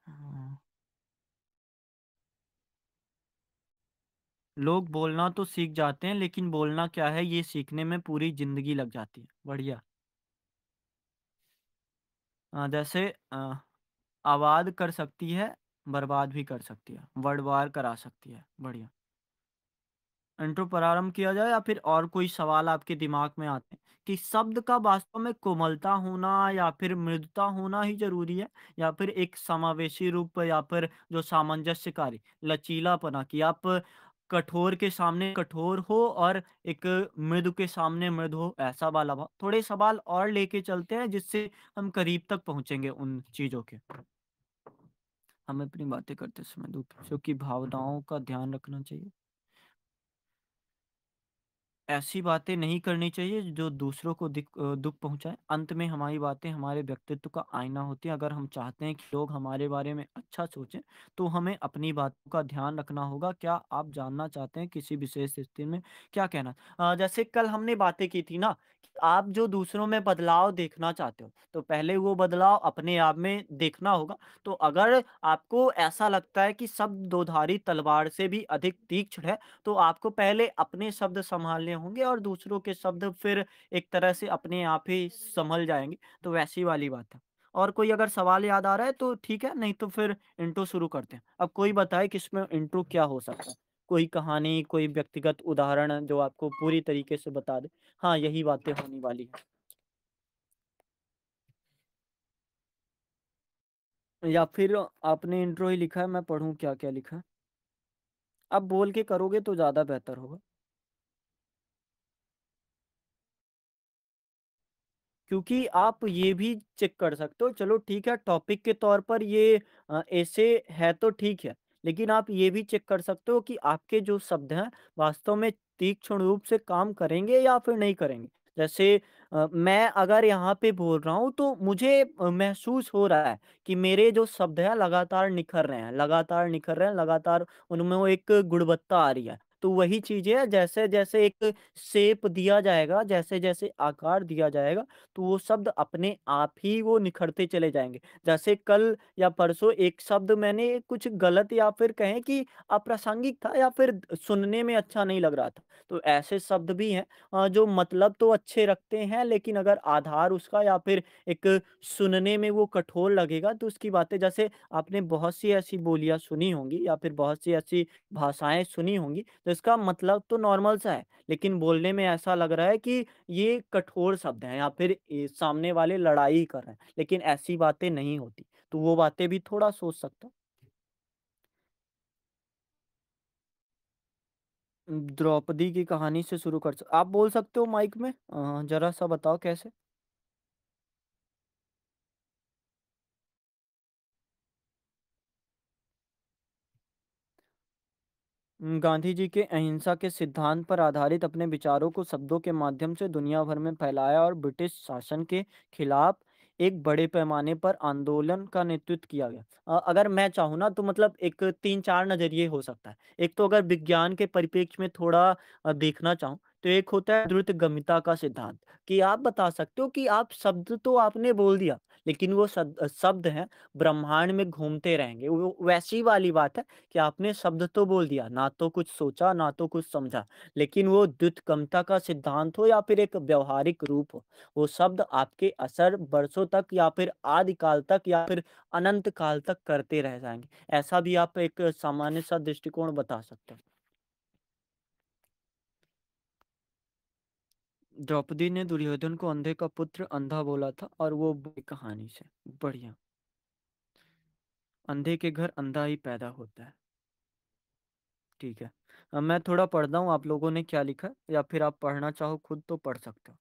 हाँ। लोग बोलना तो सीख जाते हैं, लेकिन बोलना क्या है ये सीखने में पूरी ज़िंदगी लग जाती है। बढ़िया। जैसे आबाद कर सकती है, बर्बाद भी कर सकती है, बर्बाद करा सकती है। बढ़िया। इंट्रो प्रारंभ किया जाए, या फिर और कोई सवाल आपके दिमाग में आते हैं कि शब्द का वास्तव में कोमलता होना या फिर मृदुता होना ही ज़रूरी है, या फिर एक समावेशी रूप, या फिर जो सामंजस्यकारी लचीलापना, कि आप कठोर के सामने कठोर हो और एक मृदु के सामने मृदु हो, ऐसा वाला भाव। थोड़े सवाल और लेके चलते हैं जिससे हम करीब तक पहुँचेंगे उन चीज़ों के। हमें अपनी बातें करते समय दूसरों की भावनाओं का ध्यान रखना चाहिए। ऐसी बातें नहीं करनी चाहिए जो दूसरों को दुःख पहुँचाए। अंत में हमारी बातें हमारे व्यक्तित्व का आईना होती हैं। अगर हम चाहते हैं कि लोग हमारे बारे में अच्छा सोचें, तो हमें अपनी बातों का ध्यान रखना होगा। क्या आप जानना चाहते हैं किसी विशेष स्थिति में क्या कहना? जैसे कल हमने बातें की थी ना कि आप जो दूसरों में बदलाव देखना चाहते हो, तो पहले वो बदलाव अपने आप में देखना होगा। तो अगर आपको ऐसा लगता है कि शब्द दोधारी तलवार से भी अधिक तीक्ष्ण है, तो आपको पहले अपने शब्द सँभालने होंगे, और दूसरों के शब्द फिर एक तरह से अपने आप ही सँभल जाएँगे, तो वैसी वाली बात है। और कोई अगर सवाल याद आ रहा है तो ठीक है, नहीं तो फिर इंट्रो शुरू करते हैं। अब कोई बताए कि इसमें इंट्रो क्या हो सकता है? कोई कहानी, कोई व्यक्तिगत उदाहरण जो आपको पूरी तरीके से बता दे, हाँ, यही बातें होने वाली हैं। या फिर आपने इंट्रो ही लिखा है, मैं पढ़ूँ क्या-क्या लिखा है? आप बोल के करोगे तो ज़्यादा बेहतर होगा। क्योंकि आप ये भी चेक कर सकते हो, चलो ठीक है, टॉपिक के तौर पर ये ऐसे है तो ठीक है, लेकिन आप ये भी चेक कर सकते हो कि आपके जो शब्द हैं, वास्तव में तीक्ष्ण रूप से काम करेंगे या फिर नहीं करेंगे। जैसे मैं अगर यहाँ पे बोल रहा हूँ तो मुझे महसूस हो रहा है कि मेरे जो शब्द हैं लगातार निखर रहे हैं, लगातार निखर रहे हैं, लगातार उनमें वो एक गुणवत्ता आ रही है। तो वही चीज़ें हैं, जैसे-जैसे एक शेप दिया जाएगा, जैसे-जैसे आकार दिया जाएगा, तो वो शब्द अपने आप ही वो निखरते चले जाएँगे। जैसे कल या परसों एक शब्द मैंने कुछ गलत या फिर कहें कि अप्रासंगिक था या फिर सुनने में अच्छा नहीं लग रहा था। तो ऐसे शब्द भी हैं जो मतलब तो अच्छे रखते हैं, लेकिन अगर आधार उसका या फिर एक सुनने में वो कठोर लगेगा तो उसकी बातें, जैसे आपने बहुत सी ऐसी बोलियाँ सुनी होंगी या फिर बहुत सी ऐसी भाषाएँ सुनी होंगी, तो इसका मतलब तो नॉर्मल सा है, लेकिन बोलने में ऐसा लग रहा है कि ये कठोर शब्द हैं या फिर सामने वाले लड़ाई कर रहे हैं, लेकिन ऐसी बातें नहीं होती। तो वो बातें भी थोड़ा सोच सकता हूँ। द्रौपदी की कहानी से शुरू कर स आप बोल सकते हो माइक में? ज़रा-सा बताओ कैसे? गांधी जी के अहिंसा के सिद्धांत पर आधारित अपने विचारों को शब्दों के माध्यम से दुनिया भर में फैलाया और ब्रिटिश शासन के खिलाफ एक बड़े पैमाने पर आंदोलन का नेतृत्व किया गया। अगर मैं चाहूँ ना तो मतलब एक 3-4 नज़रिए हो सकता है। एक तो अगर विज्ञान के परिप्रेक्ष्य में थोड़ा देखना चाहूँ, तो एक होता है द्रुतगमिता का सिद्धांत, कि आप बता सकते हो कि आप शब्द तो आपने बोल दिया, लेकिन वो शब्द हैं ब्रह्मांड में घूमते रहेंगे। वो वैसी वाली बात है कि आपने शब्द तो बोल दिया, ना तो कुछ सोचा, ना तो कुछ समझा, लेकिन वो द्युतगमता का सिद्धांत हो या फिर एक व्यावहारिक रूप हो, वो शब्द आपके असर बरसों तक या फिर आदि काल तक या फिर अनंत काल तक करते रह जाएँगे। ऐसा भी आप एक सामान्य-सा दृष्टिकोण बता सकते हैं। द्रौपदी ने दुर्योधन को अंधे का पुत्र अंधा बोला था और वो बुरी कहानी से। बढ़िया। अंधे के घर अंधा ही पैदा होता है। ठीक है। मैं थोड़ा पढ़ता हूँ, आप लोगों ने क्या लिखा है या फिर आप पढ़ना चाहो खुद तो पढ़ सकते हो।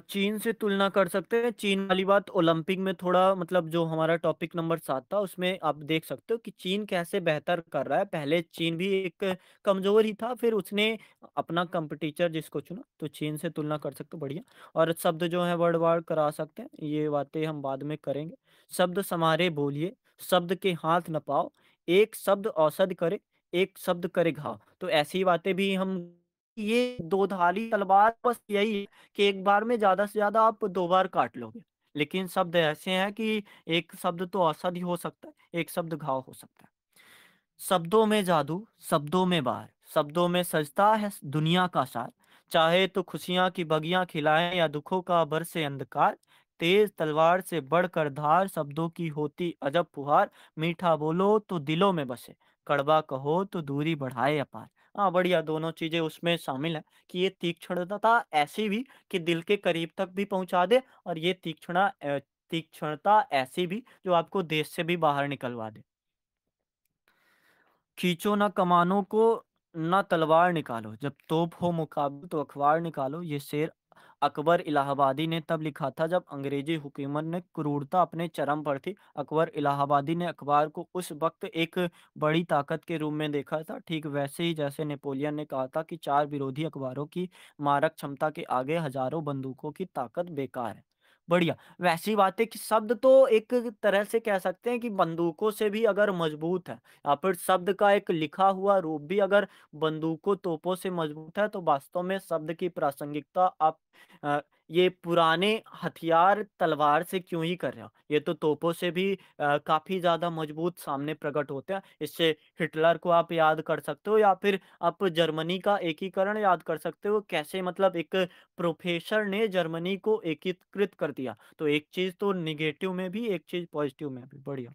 चीन से तुलना कर सकते हैं। चीन वाली बात ओलंपिक में थोड़ा मतलब जो हमारा टॉपिक नंबर 7 था उसमें आप देख सकते हो कि चीन कैसे बेहतर कर रहा है। पहले चीन भी एक कमज़ोर ही था, फिर उसने अपना कॉम्पिटिटर जिसको चुना, तो चीन से तुलना कर सकते हो, बढ़िया। और शब्द जो है वर्ड वार करा सकते हैं, ये बातें हम बाद में करेंगे। शब्द समारे बोलिए, शब्द के हाथ न पाओ, एक शब्द औषधि करे, एक शब्द करे घाव। तो ऐसी बातें भी हम, ये दो धारी तलवार बस यही है कि एक बार में ज़्यादा से ज़्यादा आप 2 बार काट लोगे। लेकिन शब्द ऐसे हैं कि एक शब्द तो औषधि हो सकता है, एक शब्द घाव हो सकता है। शब्दों में जादू, शब्दों में बार, शब्दों में सजता है दुनिया का सार। चाहे तो खुशियाँ की बगियाँ खिलाएँ या दुखों का बरसे अंधकार। तेज तलवार से बढ़कर धार, शब्दों की होती अजब फुहार। मीठा बोलो तो दिलों में बसे, कड़वा कहो तो दूरी बढ़ाए अपार। हाँ, बढ़िया, दोनों चीज़ें उसमें शामिल हैं कि ये तीक्ष्णता ऐसी भी कि दिल के करीब तक भी पहुँचा दे, और ये तीक्ष्णता ऐसी भी जो आपको देश से भी बाहर निकलवा दे। खींचो ना कमानों को, ना तलवार निकालो, जब तोप हो मुकाबले तो अखबार निकालो। ये शेर अकबर इलाहाबादी ने तब लिखा था जब अंग्रेजी हुकूमत ने क्रूरता अपने चरम पर थी। अकबर इलाहाबादी ने अखबार को उस वक्त एक बड़ी ताकत के रूप में देखा था, ठीक वैसे ही जैसे नेपोलियन ने कहा था कि 4 विरोधी अखबारों की मारक क्षमता के आगे हजारों बंदूकों की ताकत बेकार है। बढ़िया। वैसी बात है कि शब्द तो एक तरह से कह सकते हैं कि बंदूकों से भी अगर मजबूत है, या फिर शब्द का एक लिखा हुआ रूप भी अगर बंदूकों, तोपों से मजबूत है, तो वास्तव में शब्द की प्रासंगिकता आप अ, ये पुराने हथियार तलवार से क्यों ही कर रहे हो? ये तो तोपों से भी काफ़ी ज़्यादा मजबूत सामने प्रकट होते हैं। इससे हिटलर को आप याद कर सकते हो या फिर आप जर्मनी का एकीकरण याद कर सकते हो। कैसे मतलब एक प्रोफ़ेसर ने जर्मनी को एकीकृत कर दिया। तो एक चीज़ तो नेगेटिव में भी, एक चीज़ पॉज़िटिव में भी। बढ़िया।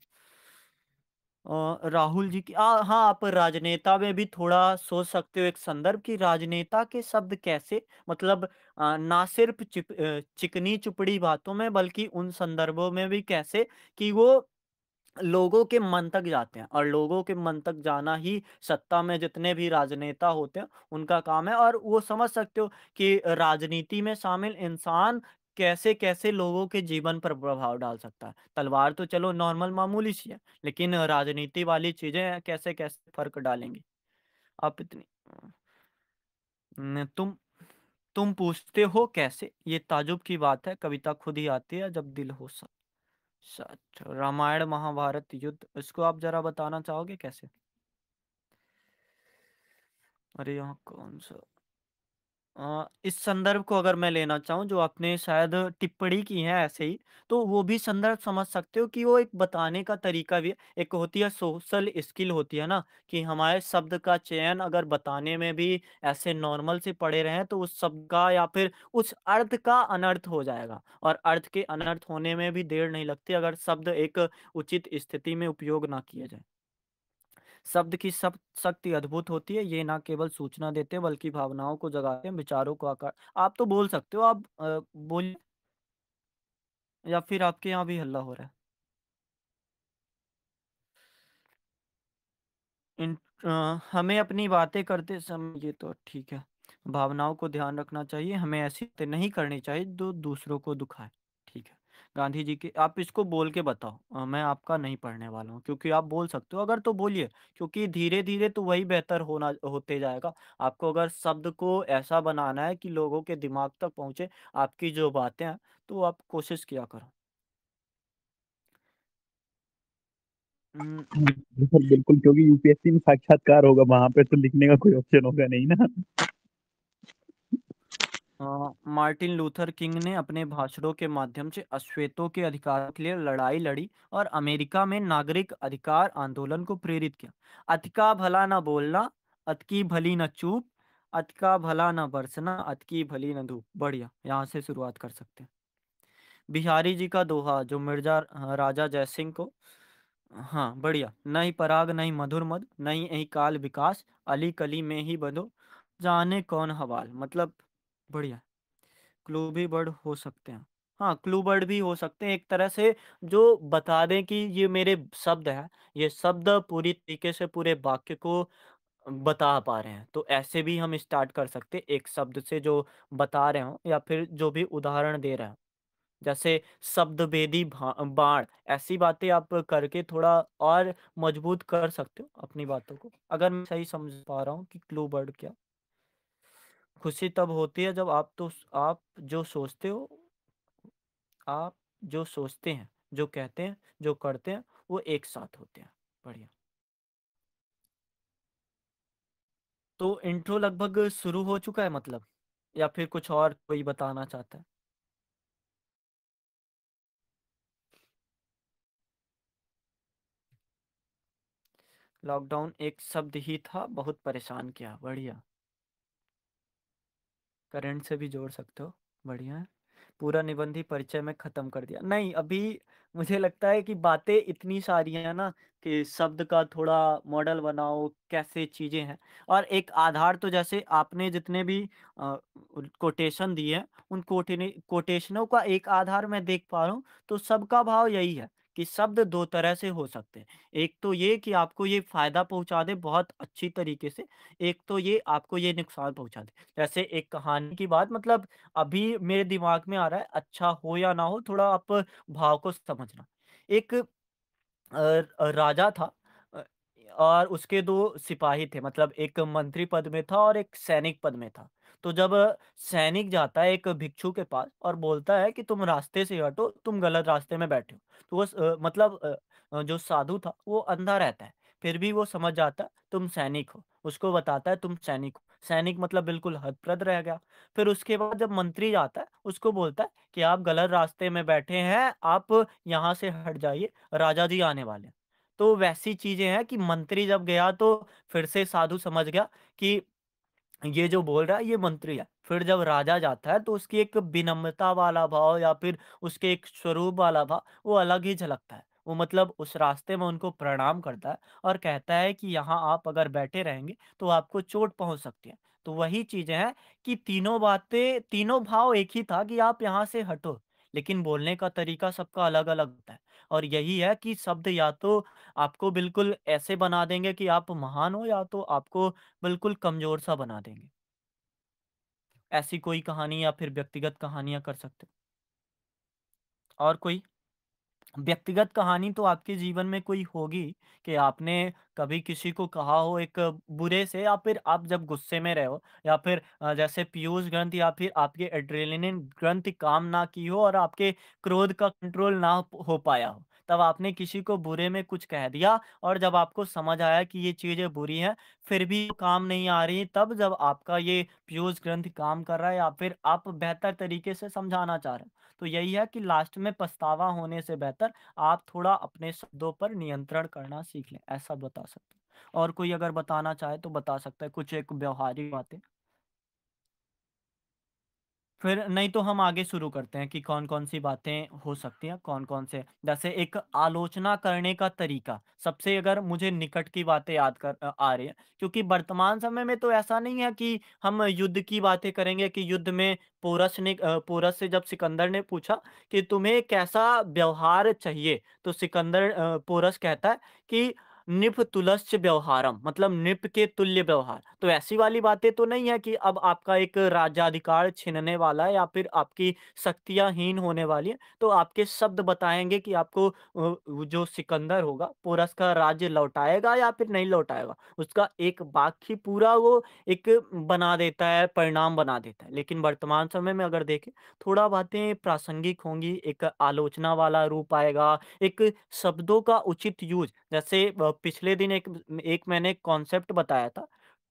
राहुल जी की हाँ, आप राजनेता में भी थोड़ा सोच सकते हो एक संदर्भ कि राजनेता के शब्द कैसे मतलब ना सिर्फ़ चिकनी-चुपड़ी बातों में बल्कि उन संदर्भों में भी कैसे कि वो लोगों के मन तक जाते हैं और लोगों के मन तक जाना ही सत्ता में जितने भी राजनेता होते हैं, उनका काम है और वो समझ सकते हो कि राजनीति में शामिल इंसान कैसे-कैसे लोगों के जीवन पर प्रभाव डाल सकता है। तलवार तो चलो नॉर्मल मामूली सी है, लेकिन राजनीति वाली चीज़ें कैसे-कैसे फ़र्क डालेंगी। आप इतनी न तुम पूछते हो कैसे? ये ताज्जुब की बात है, कविता खुद ही आती है जब दिल हो सच। रामायण, महाभारत युद्ध इसको आप ज़रा बताना चाहोगे कैसे? अरे यहाँ कौन-सा इस संदर्भ को अगर मैं लेना चाहूँ जो आपने शायद टिप्पणी की है ऐसे ही, तो वो भी संदर्भ समझ सकते हो कि वो एक बताने का तरीका भी है। एक होती है सोशल स्किल होती है ना, कि हमारे शब्द का चयन अगर बताने में भी ऐसे नॉर्मल से पड़े रहें तो उस शब्द का या फिर उस अर्थ का अनर्थ हो जाएगा और अर्थ के अनर्थ होने में भी देर नहीं लगती अगर शब्द एक उचित स्थिति में उपयोग ना किया जाए। शब्द की शक्ति अद्भुत होती है, ये ना केवल सूचना देते हैं बल्कि भावनाओं को जगाते हैं, विचारों को आकार आप तो बोल सकते हो, आप बोलिए या फिर आपके यहाँ भी हल्ला हो रहा है? इन हमें अपनी बातें करते समय ये तो ठीक है। भावनाओं को ध्यान रखना चाहिए, हमें ऐसी बातें नहीं करनी चाहिए जो दूसरों को दुखाए। ठीक है। गांधी जी के आप इसको बोल के बताओ मैं आपका नहीं पढ़ने वाला हूँ क्योंकि आप बोल सकते हो अगर तो बोलिए क्योंकि धीरे-धीरे तो वही बेहतर होना होते जाएगा। आपको अगर शब्द को ऐसा बनाना है कि लोगों के दिमाग तक पहुँचे आपकी जो बातें हैं, तो आप कोशिश किया करो। उम बिल्कुल, बिल्कुल क्योंकि यूपीएससी में साक्षात्कार होगा, वहाँ पे तो लिखने का कोई ऑप्शन होगा नहीं ना। मार्टिन लूथर किंग ने अपने भाषणों के माध्यम से अश्वेतों के अधिकारों के लिए लड़ाई लड़ी और अमेरिका में नागरिक अधिकार आंदोलन को प्रेरित किया। अति का भला न बोलना, अति की भली न चूप, अति का भला न बरसना, अति की भली न धूप। बढ़िया, यहाँ से शुरुआत कर सकते हैं। बिहारी जी का दोहा जो मिर्जा राजा जयसिंह को हाँ बढ़िया, नहीं पराग नहीं मधुर मद नहीं यही काल विकास अली कली में ही बंधो जाने कौन हवाल मतलब बढ़िया। क्लू भी बर्ड हो सकते हैं। हाँ, क्लू बर्ड भी हो सकते हैं एक तरह से जो बता दें कि ये मेरे शब्द हैं, ये शब्द पूरी तरीके से पूरे वाक्य को बता पा रहे हैं। तो ऐसे भी हम स्टार्ट कर सकते हैं एक शब्द से जो बता रहे हों या फिर जो भी उदाहरण दे रहे हों। जैसे शब्द भेदी बाण ऐसी बातें आप करके थोड़ा और मजबूत कर सकते हो अपनी बातों को। अगर मैं सही समझ पा रहा हूँ कि क्लू बर्ड क्या खुशी तब होती है जब आप जो सोचते हो आप जो सोचते हैं, जो कहते हैं, जो करते हैं, वो एक साथ होते हैं। बढ़िया। तो इंट्रो लगभग शुरू हो चुका है मतलब या फिर कुछ और कोई बताना चाहता है? लॉकडाउन एक शब्द ही था, बहुत परेशान किया। बढ़िया। करंट से भी जोड़ सकते हो। बढ़िया है। पूरा निबंधी परिचय में ख़त्म कर दिया। नहीं, अभी मुझे लगता है कि बातें इतनी सारी हैं ना कि शब्द का थोड़ा मॉडल बनाओ, कैसे चीज़ें हैं और एक आधार तो जैसे आपने जितने भी अ, कोटेशन दिए हैं, उन कोटेशनों का एक आधार मैं देख पा रहा हूँ, तो सबका भाव यही है कि शब्द 2 तरह से हो सकते हैं। एक तो ये कि आपको ये फ़ायदा पहुँचा दे बहुत अच्छी तरीके से, एक तो ये आपको ये नुकसान पहुँचा दे। जैसे एक कहानी की बात मतलब अभी मेरे दिमाग में आ रहा है, अच्छा हो या ना हो, थोड़ा आप भाव को समझना। एक राजा था अ, और उसके 2 सिपाही थे मतलब एक मंत्री पद में था और एक सैनिक पद में था। तो जब सैनिक जाता है एक भिक्षु के पास और बोलता है कि तुम रास्ते से हटो, तुम गलत रास्ते में बैठे हो। तो वो मतलब जो साधु था वो अंधा रहता है, फिर भी वो समझ जाता है तुम सैनिक हो। उसको बताता है तुम सैनिक हो। सैनिक मतलब बिल्कुल हतप्रभ रह गया। फिर उसके बाद जब मंत्री जाता है, उसको बोलता है कि आप गलत रास्ते में बैठे हैं, आप यहाँ से हट जाइए। राजा जी आने वाले हैं। तो वैसी चीज़ें हैं कि मंत्री जब गया तो फिर से साधु समझ गया कि ये जो बोल रहा है ये मंत्री है। फिर जब राजा जाता है तो उसकी एक विनम्रता वाला भाव या फिर उसके एक स्वरूप वाला भाव वो अलग ही झलकता है। वो मतलब उस रास्ते में उनको प्रणाम करता है और कहता है कि यहाँ आप अगर बैठे रहेंगे तो आपको चोट पहुँच सकती है। तो वही चीज़ें हैं कि तीनों बातें तीनों भाव एक ही था कि आप यहाँ से हटो, लेकिन बोलने का तरीका सबका अलग-अलग होता है। और यही है कि शब्द या तो आपको बिल्कुल ऐसे बना देंगे कि आप महान हो या तो आपको बिल्कुल कमज़ोर-सा बना देंगे। ऐसी कोई कहानी या फिर व्यक्तिगत कहानियाँ कर सकते हो। और कोई? व्यक्तिगत कहानी तो आपके जीवन में कोई होगी कि आपने कभी किसी को कहा हो एक बुरे से या फिर आप जब गुस्से में रहे हो या फिर जैसे पीयूष ग्रंथि या फिर आपके एड्रेनलिन ग्रंथि काम ना की हो और आपके क्रोध का कंट्रोल ना हो पाया हो, तब आपने किसी को बुरे में कुछ कह दिया और जब आपको समझ आया कि ये चीज़ें बुरी हैं फिर भी काम नहीं आ रही, तब जब आपका ये पीयूष ग्रंथि काम कर रहा है या फिर आप बेहतर तरीके से समझाना चाह रहे हो, तो यही है कि लास्ट में पछतावा होने से बेहतर आप थोड़ा अपने शब्दों पर नियंत्रण करना सीख लें, ऐसा बता सकते हैं। और कोई अगर बताना चाहे तो बता सकता है कुछ एक व्यावहारिक बातें। फिर नहीं तो हम आगे शुरू करते हैं कि कौन-कौन सी बातें हो सकती हैं, कौन-कौन से जैसे एक आलोचना करने का तरीका, सबसे अगर मुझे निकट की बातें आ रही हैं, क्योंकि वर्तमान समय में तो ऐसा नहीं है कि हम युद्ध की बातें करेंगे कि युद्ध में पोरस से जब सिकंदर ने पूछा कि तुम्हें कैसा व्यवहार चाहिए? तो पोरस कहता है कि निप तुलस्य व्यवहारम मतलब निप के तुल्य व्यवहार। तो ऐसी वाली बातें तो नहीं है कि अब आपका एक राज्याधिकार छिनने वाला है या फिर आपकी शक्तियाँ हीन होने वाली हैं। तो आपके शब्द बताएँगे कि आपको वो जो सिकंदर होगा पोरस का राज्य लौटाएगा या फिर नहीं लौटाएगा। उसका एक वाक्य पूरा वो एक बना देता है, परिणाम बना देता है। लेकिन वर्तमान समय में अगर देखें, थोड़ा बातें प्रासंगिक होंगी, एक आलोचना वाला रूप आएगा, एक शब्दों का उचित यूज़ जैसे पिछले दिन एक मैंने कॉन्सेप्ट बताया था,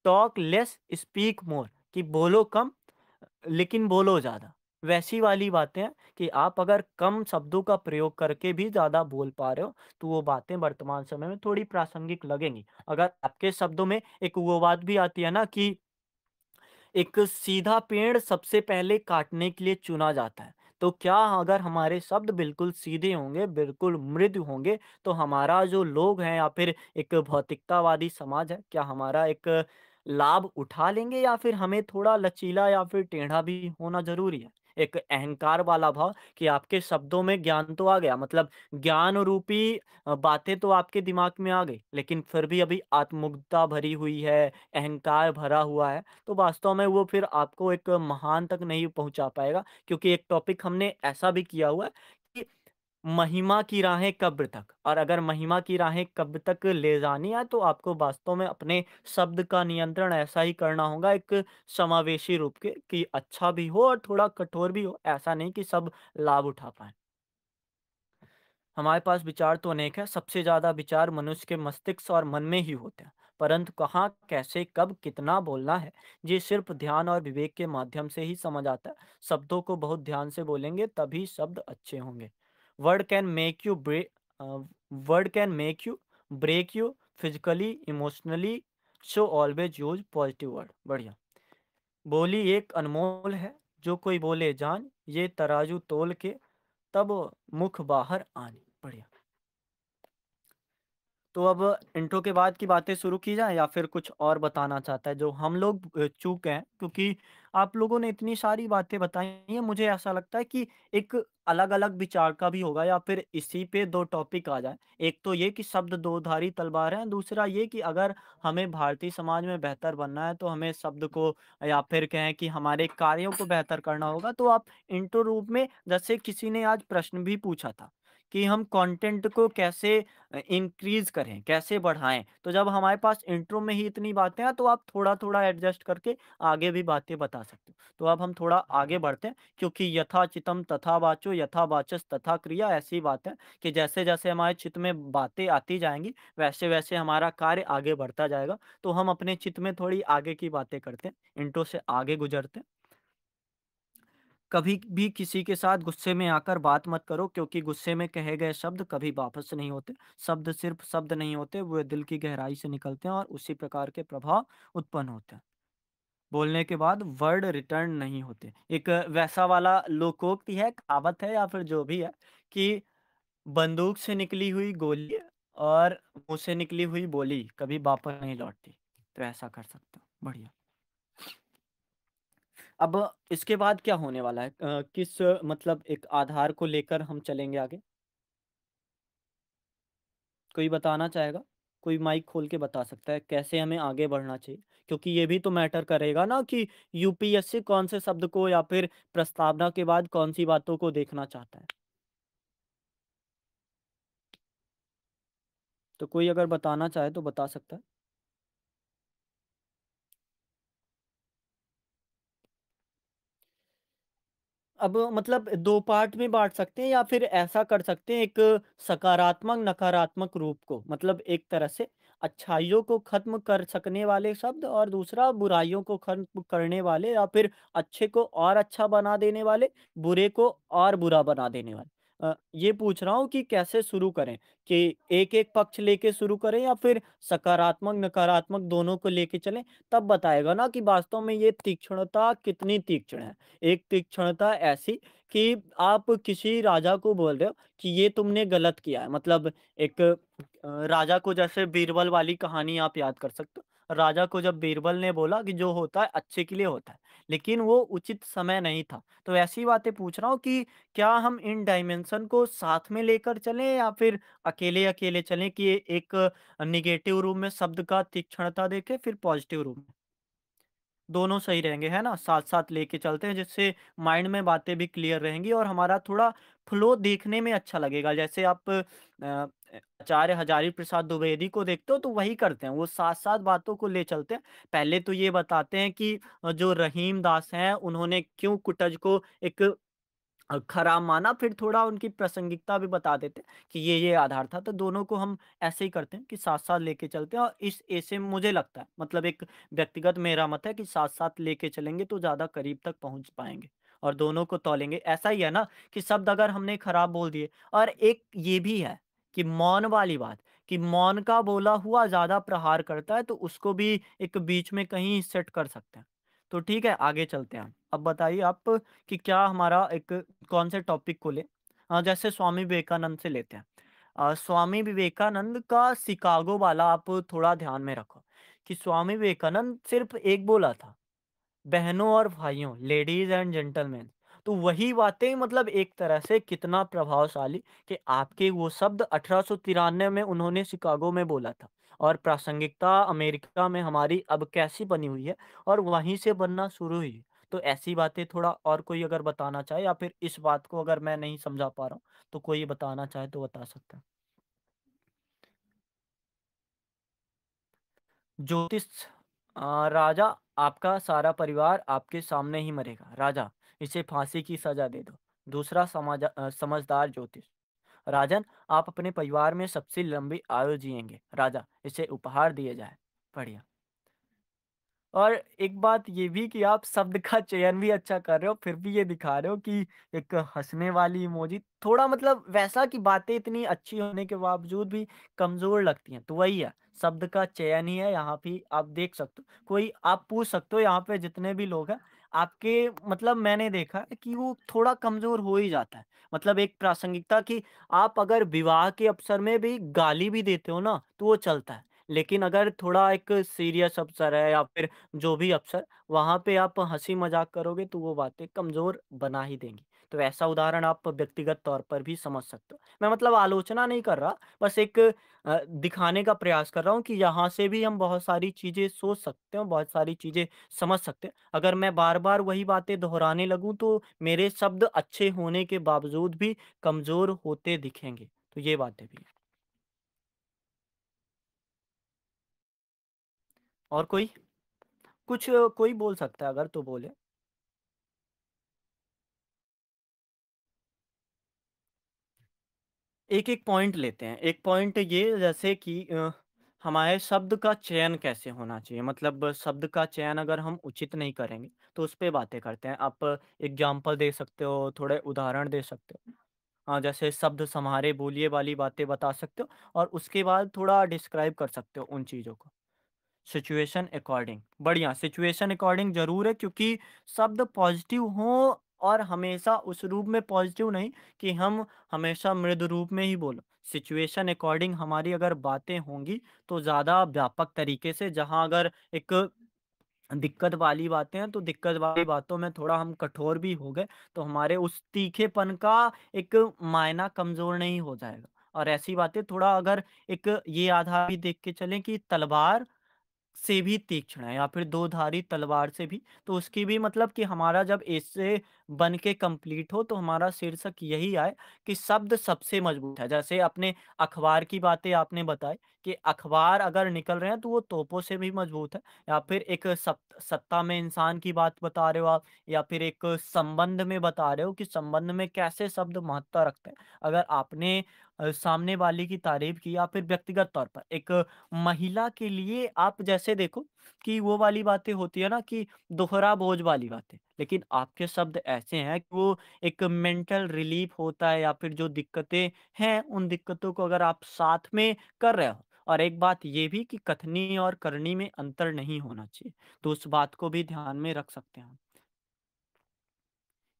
टॉक लेस स्पीक मोर कि बोलो कम लेकिन बोलो ज़्यादा। वैसी वाली बातें हैं कि आप अगर कम शब्दों का प्रयोग करके भी ज़्यादा बोल पा रहे हो, तो वो बातें वर्तमान समय में थोड़ी प्रासंगिक लगेंगी। अगर आपके शब्दों में एक वो बात भी आती है ना कि एक सीधा पेड़ सबसे पहले काटने के लिए चुना जाता है। तो क्या अगर हमारे शब्द बिल्कुल सीधे होंगे, बिल्कुल मृदु होंगे, तो हमारा जो लोग हैं या फिर एक भौतिकतावादी समाज है, क्या हमारा एक लाभ उठा लेंगे या फिर हमें थोड़ा लचीला या फिर टेढ़ा भी होना ज़रूरी है? एक अहंकार वाला भाव कि आपके शब्दों में ज्ञान तो आ गया मतलब ज्ञान रूपी बातें तो आपके दिमाग में आ गई, लेकिन फिर भी अभी आत्ममुग्धता भरी हुई है, अहंकार भरा हुआ है, तो वास्तव में वो फिर आपको एक महान तक नहीं पहुँचा पाएगा क्योंकि एक टॉपिक हमने ऐसा भी किया हुआ है कि महिमा की राहें कब्र तक और अगर महिमा की राहें कब्र तक ले जानी है तो आपको वास्तव में अपने शब्द का नियंत्रण ऐसा ही करना होगा एक समावेशी रूप के कि अच्छा भी हो और थोड़ा कठोर भी हो, ऐसा नहीं कि सब लाभ उठा पाएँ। हमारे पास विचार तो अनेक है, सबसे ज़्यादा विचार मनुष्य के मस्तिष्क और मन में ही होते हैं। परंतु कहाँ, कैसे, कब, कितना बोलना है, ये सिर्फ ध्यान और विवेक के माध्यम से ही समझ आता है। शब्दों को बहुत ध्यान से बोलेंगे तभी शब्द अच्छे होंगे। Word can make you break word can make you break you physically, emotionally, so always use positive word. बढ़िया। बोली एक अनमोल है, जो कोई बोले जान, ये तराजू तोल के तब मुख बाहर आनी। बढ़िया। तो अब इंट्रो के बाद की बातें शुरू की जाए या फिर कुछ और बताना चाहता है जो हम लोग चूक गए हैं क्योंकि आप लोगों ने इतनी सारी बातें बताई हैं मुझे ऐसा लगता है कि एक अलग-अलग विचार का भी होगा या फिर इसी पे 2 टॉपिक आ जाए। एक तो ये कि शब्द दो धारी तलवार है, दूसरा ये कि अगर हमें भारतीय समाज में बेहतर बनना है तो हमें शब्द को या फिर कहें कि हमारे कार्यों को बेहतर करना होगा। तो आप इंट्रो रूप में जैसे किसी ने आज प्रश्न भी पूछा था कि हम कंटेंट को कैसे इंक्रीज़ करें, कैसे बढ़ाएँ? तो जब हमारे पास इंट्रो में ही इतनी बातें हैं, तो आप थोड़ा-थोड़ा एडजस्ट करके आगे भी बातें बता सकते हो। तो अब हम थोड़ा आगे बढ़ते हैं क्योंकि यथा चित्तम तथा वाचो यथा वाचस तथा क्रिया ऐसी बात है कि जैसे-जैसे हमारे चित्त में बातें आती जाएँगी, वैसे-वैसे हमारा कार्य आगे बढ़ता जाएगा। तो हम अपने चित्त में थोड़ी आगे की बातें करते हैं, इंट्रो से आगे गुज़रते हैं। कभी भी किसी के साथ गुस्से में आकर बात मत करो क्योंकि गुस्से में कहे गए शब्द कभी वापस नहीं होते। शब्द सिर्फ शब्द नहीं होते, वे दिल की गहराई से निकलते हैं और उसी प्रकार के प्रभाव उत्पन्न होते हैं। बोलने के बाद वर्ड रिटर्न नहीं होते। एक वैसा वाला लोकोक्ति है, कहावत है या फिर जो भी है कि बंदूक से निकली हुई गोली और मुँह से निकली हुई बोली कभी वापस नहीं लौटती। तो ऐसा कर सकते हो, बढ़िया। अब इसके बाद क्या होने वाला है? किस मतलब एक आधार को लेकर हम चलेंगे आगे? कोई बताना चाहेगा? कोई माइक खोल के बता सकता है कैसे हमें आगे बढ़ना चाहिए? क्योंकि ये भी तो मैटर करेगा ना कि यूपीएससी कौन से शब्द को या फिर प्रस्तावना के बाद कौन-सी बातों को देखना चाहता है। तो कोई अगर बताना चाहे तो बता सकता है। अब मतलब 2 पार्ट में बाँट सकते हैं या फिर ऐसा कर सकते हैं एक सकारात्मक, नकारात्मक रूप को। मतलब एक तरह से अच्छाइयों को ख़त्म कर सकने वाले शब्द और दूसरा बुराइयों को ख़त्म करने वाले या फिर अच्छे को और अच्छा बना देने वाले, बुरे को और बुरा बना देने वाले। ये पूछ रहा हूँ कि कैसे शुरू करें? कि एक-एक पक्ष लेके शुरू करें या फिर सकारात्मक, नकारात्मक दोनों को लेके चलें? तब बताएगा ना कि वास्तव में ये तीक्ष्णता कितनी तीक्ष्ण है। एक तीक्ष्णता ऐसी कि आप किसी राजा को बोल रहे हो कि ये तुमने गलत किया है। मतलब एक राजा को जैसे बीरबल वाली कहानी आप याद कर सकते हो। राजा को जब बीरबल ने बोला कि जो होता है अच्छे के लिए होता है, लेकिन वो उचित समय नहीं था। तो ऐसी बातें पूछ रहा हूँ कि क्या हम इन डायमेंशन को साथ में लेकर चलें या फिर अकेले-अकेले चलें कि एक नेगेटिव रूप में शब्द का तीक्ष्णता देखें फिर पॉजिटिव रूप में? दोनों सही रहेंगे, है ना? साथ-साथ लेके चलते हैं जिससे माइंड में बातें भी क्लियर रहेंगी और हमारा थोड़ा फ्लो देखने में अच्छा लगेगा। जैसे आप आचार्य हजारी प्रसाद द्विवेदी को देखते हो तो वही करते हैं, वो साथ-साथ बातों को ले चलते हैं। पहले तो ये बताते हैं कि जो रहीम दास हैं उन्होंने क्यों कुटज को एक खराब माना, फिर थोड़ा उनकी प्रासंगिकता भी बता देते हैं कि ये आधार था। तो दोनों को हम ऐसे ही करते हैं कि साथ-साथ लेके चलते हैं और इस ऐसे मुझे लगता है मतलब एक व्यक्तिगत मेरा मत है कि साथ-साथ लेके चलेंगे तो ज़्यादा करीब तक पहुँच पाएँगे और दोनों को तौलेंगे। ऐसा ही है ना कि शब्द अगर हमने खराब बोल दिए और एक ये भी है कि मौन वाली बात, कि मौन का बोला हुआ ज़्यादा प्रहार करता है, तो उसको भी एक बीच में कहीं सेट कर सकते हैं। तो ठीक है, आगे चलते हैं। अब बताइए आप कि क्या हमारा एक कौन से टॉपिक को लें? जैसे स्वामी विवेकानंद से लेते हैं। स्वामी विवेकानंद का शिकागो वाला आप थोड़ा ध्यान में रखो कि स्वामी विवेकानंद सिर्फ़ एक बोला था, बहनों और भाइयों, लेडीज़ एंड जेंटलमैन। तो वही बातें मतलब एक तरह से कितना प्रभावशाली कि आपके वो शब्द 1893 में उन्होंने शिकागो में बोला था और प्रासंगिकता अमेरिका में हमारी अब कैसी बनी हुई है और वहीं से बनना शुरू हुई है। तो ऐसी बातें थोड़ा और कोई अगर बताना चाहे या फिर इस बात को अगर मैं नहीं समझा पा रहा हूँ, तो कोई बताना चाहे तो बता सकता है। ज्योतिष राजा आपका सारा परिवार आपके सामने ही मरेगा। राजा इसे फांसी की सजा दे दो। दूसरा समझदार ज्योतिष राजन आप अपने परिवार में सबसे लंबी आयु जिएंगे। राजा इसे उपहार दिए जाए। बढ़िया। और एक बात ये भी कि आप शब्द का चयन भी अच्छा कर रहे हो, फिर भी ये दिखा रहे हो कि एक हँसने वाली इमोजी थोड़ा मतलब वैसा कि बातें इतनी अच्छी होने के बावजूद भी कमज़ोर लगती हैं। तो वही है, शब्द का चयन ही है यहाँ भी आप देख सकते हो। कोई आप पूछ सकते हो यहाँ पे जितने भी लोग हैं, आपके मतलब मैंने देखा है कि वो थोड़ा कमज़ोर हो ही जाता है। मतलब एक प्रासंगिकता कि आप अगर विवाह के अवसर में भी गाली भी देते हो ना, तो वो चलता है। लेकिन अगर थोड़ा एक सीरियस अवसर है या फिर जो भी अवसर, वहाँ पे आप हँसी-मज़ाक करोगे तो वो बातें कमज़ोर बना ही देंगी। तो ऐसा उदाहरण आप व्यक्तिगत तौर पर भी समझ सकते हो। मैं मतलब आलोचना नहीं कर रहा, बस एक दिखाने का प्रयास कर रहा हूँ कि यहाँ से भी हम बहुत सारी चीज़ें सोच सकते हैं, बहुत सारी चीज़ें समझ सकते हैं। अगर मैं बार-बार वही बातें दोहराने लगूँ तो मेरे शब्द अच्छे होने के बावजूद भी कमज़ोर होते दिखेंगे। तो ये बातें भी हैं। और कोई? कुछ कोई बोल सकता है अगर तो बोले। एक-एक पॉइंट लेते हैं। एक पॉइंट ये जैसे कि हमारे शब्द का चयन कैसे होना चाहिए? मतलब शब्द का चयन अगर हम उचित नहीं करेंगे, तो उस पे बातें करते हैं। आप एग्ज़ाम्पल दे सकते हो, थोड़े उदाहरण दे सकते हो। जैसे शब्द सम्हारे बोलिए वाली बातें बता सकते हो और उसके बाद थोड़ा डिस्क्राइब कर सकते हो उन चीज़ों को। सिचुएशन अकॉर्डिंग, बढ़िया सिचुएशन अकॉर्डिंग ज़रूर है क्योंकि शब्द पॉजिटिव हों और हमेशा उस रूप में पॉजिटिव नहीं कि हम हमेशा मृदु रूप में ही बोलो। सिचुएशन अकॉर्डिंग हमारी अगर बातें होंगी तो ज़्यादा व्यापक तरीके से, जहाँ अगर एक दिक्कत वाली बातें हैं, तो दिक्कत वाली बातों में थोड़ा हम कठोर भी हो गए, तो हमारे उस तीखेपन का एक मायना कमज़ोर नहीं हो जाएगा। और ऐसी बातें थोड़ा अगर एक ये आधार भी देख के चलें कि तलवार से भी तीक्ष्ण है या फिर दो धारी तलवार से भी, तो उसकी भी मतलब कि हमारा जब ऐसे बन के कंप्लीट हो तो हमारा शीर्षक यही आए कि शब्द सबसे मजबूत है। जैसे अपने अखबार की बातें आपने बताई कि अखबार अगर निकल रहे हैं तो वो तोपों से भी मजबूत है, या फिर एक सत्ता में इंसान की बात बता रहे हो आप, या फिर एक संबंध में बता रहे हो कि संबंध में कैसे शब्द महत्ता रखते हैं। अगर आपने सामने वाले की तारीफ की, या फिर व्यक्तिगत तौर पर एक महिला के लिए आप जैसे देखो कि वो वाली बातें होती है ना कि दोहरा बोझ वाली बातें, लेकिन आपके शब्द ऐसे हैं कि वो एक मेंटल रिलीफ होता है, या फिर जो दिक्कतें हैं उन दिक्कतों को अगर आप साथ में कर रहे हो। और एक बात ये भी कि कथनी और करनी में अंतर नहीं होना चाहिए, तो उस बात को भी ध्यान में रख सकते हैं हम।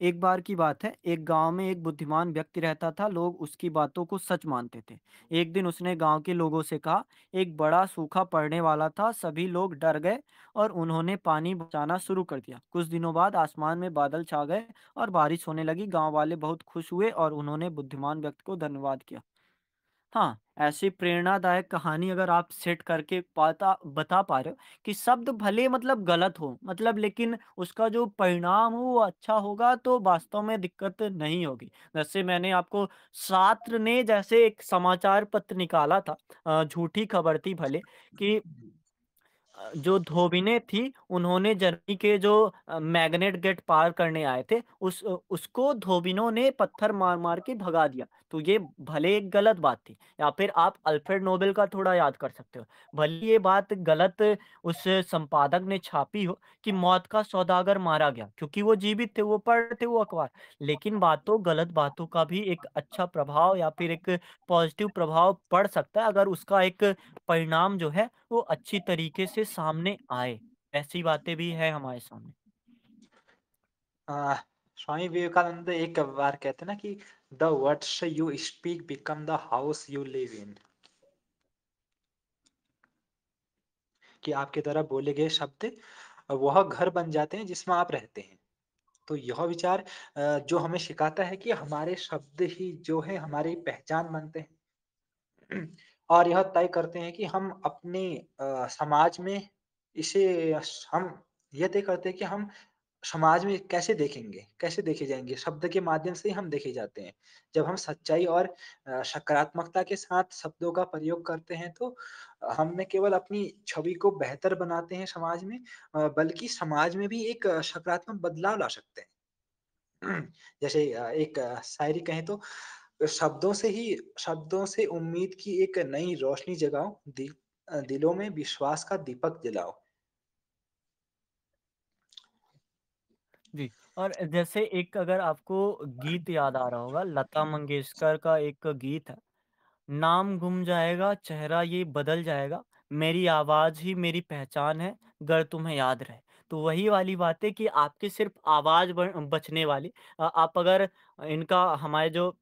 एक बार की बात है, एक गांव में एक बुद्धिमान व्यक्ति रहता था, लोग उसकी बातों को सच मानते थे। एक दिन उसने गांव के लोगों से कहा, एक बड़ा सूखा पड़ने वाला था, सभी लोग डर गए और उन्होंने पानी बचाना शुरू कर दिया। कुछ दिनों बाद आसमान में बादल छा गए और बारिश होने लगी। गांव वाले बहुत खुश हुए और उन्होंने बुद्धिमान व्यक्ति को धन्यवाद किया। हाँ, ऐसी प्रेरणादायक कहानी अगर आप सेट करके पता बता पा रहे हो कि शब्द भले मतलब गलत हो, मतलब लेकिन उसका जो परिणाम हो वो अच्छा होगा, तो वास्तव में दिक्कत नहीं होगी। जैसे मैंने आपको छात्र ने जैसे एक समाचार पत्र निकाला था, झूठी खबर थी भले कि जो धोबिने थी, उन्होंने जर्मनी के जो मैग्नेट गेट पार करने आए थे, उसको धोबिनों ने पत्थर मार-मार के भगा दिया। तो ये भले एक गलत बात थी, या फिर आप अल्फ्रेड नोबेल का थोड़ा याद कर सकते हो। भले ये बात गलत उस संपादक ने छापी हो कि मौत का सौदागर मारा गया, क्योंकि वो जीवित थे, वो पढ़ रहे थे वो अखबार। लेकिन बातों गलत बातों का भी एक अच्छा प्रभाव या फिर एक पॉजिटिव प्रभाव पड़ सकता है, अगर उसका एक परिणाम जो है वो अच्छी तरीके से सामने आए। ऐसी बातें भी हैं हमारे सामने। अ, स्वामी विवेकानंद एक बार कहते हैं ना कि the words you speak become the house you live in. कि आपके द्वारा बोले गए शब्द वह घर बन जाते हैं जिसमें आप रहते हैं। तो यह विचार जो हमें सिखाता है कि हमारे शब्द ही जो है हमारी पहचान बनते हैं। और यह तय करते हैं कि हम अपने समाज में इसे हम ये तय करते हैं कि हम समाज में कैसे देखेंगे, कैसे देखे जाएँगे? शब्द के माध्यम से ही हम देखे जाते हैं। जब हम सच्चाई और सकारात्मकता के साथ शब्दों का प्रयोग करते हैं तो हम न केवल अपनी छवि को बेहतर बनाते हैं समाज में बल्कि समाज में भी एक सकारात्मक बदलाव ला सकते हैं। जैसे एक शायरी कहें तो शब्दों से उम्मीद की एक नई रोशनी जगाओ, दिलों में विश्वास का दीपक जलाओ। जी, और जैसे एक अगर आपको गीत याद आ रहा होगा, लता मंगेशकर का एक गीत है, नाम गुम जाएगा, चेहरा ये बदल जाएगा, मेरी आवाज़ ही मेरी पहचान है, गर तुम्हें याद रहे। तो वही वाली बात है कि आपकी सिर्फ़ आवाज़ बचने वाली, आप अगर इनका हमारे जो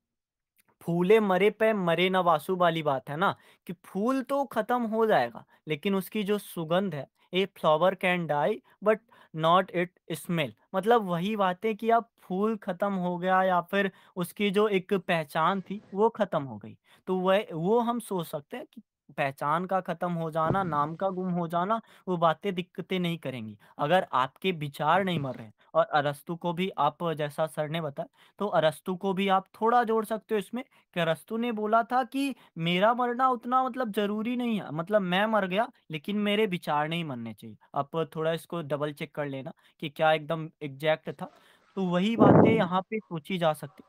फूले मरे पे मरे ना वासु वाली बात है ना, कि फूल तो खत्म हो जाएगा, लेकिन उसकी जो सुगंध है, a flower can die but not it smell, मतलब वही बात है कि अब फूल खत्म हो गया या फिर उसकी जो एक पहचान थी वो खत्म हो गई। तो वह वो हम सोच सकते हैं कि पहचान का खत्म हो जाना, नाम का गुम हो जाना, वो बातें दिक्कतें नहीं करेंगी अगर आपके विचार नहीं मर रहे हैं। और अरस्तू को भी आप, जैसा सर ने बताया, तो अरस्तू को भी आप थोड़ा जोड़ सकते हो इसमें, कि अरस्तू ने बोला था कि मेरा मरना उतना मतलब ज़रूरी नहीं है, मतलब मैं मर गया लेकिन मेरे विचार नहीं मरने चाहिए। आप थोड़ा इसको डबल चेक कर लेना कि क्या एकदम एग्ज़ैक्ट था। तो वही बातें यहाँ पे सोची जा सकती।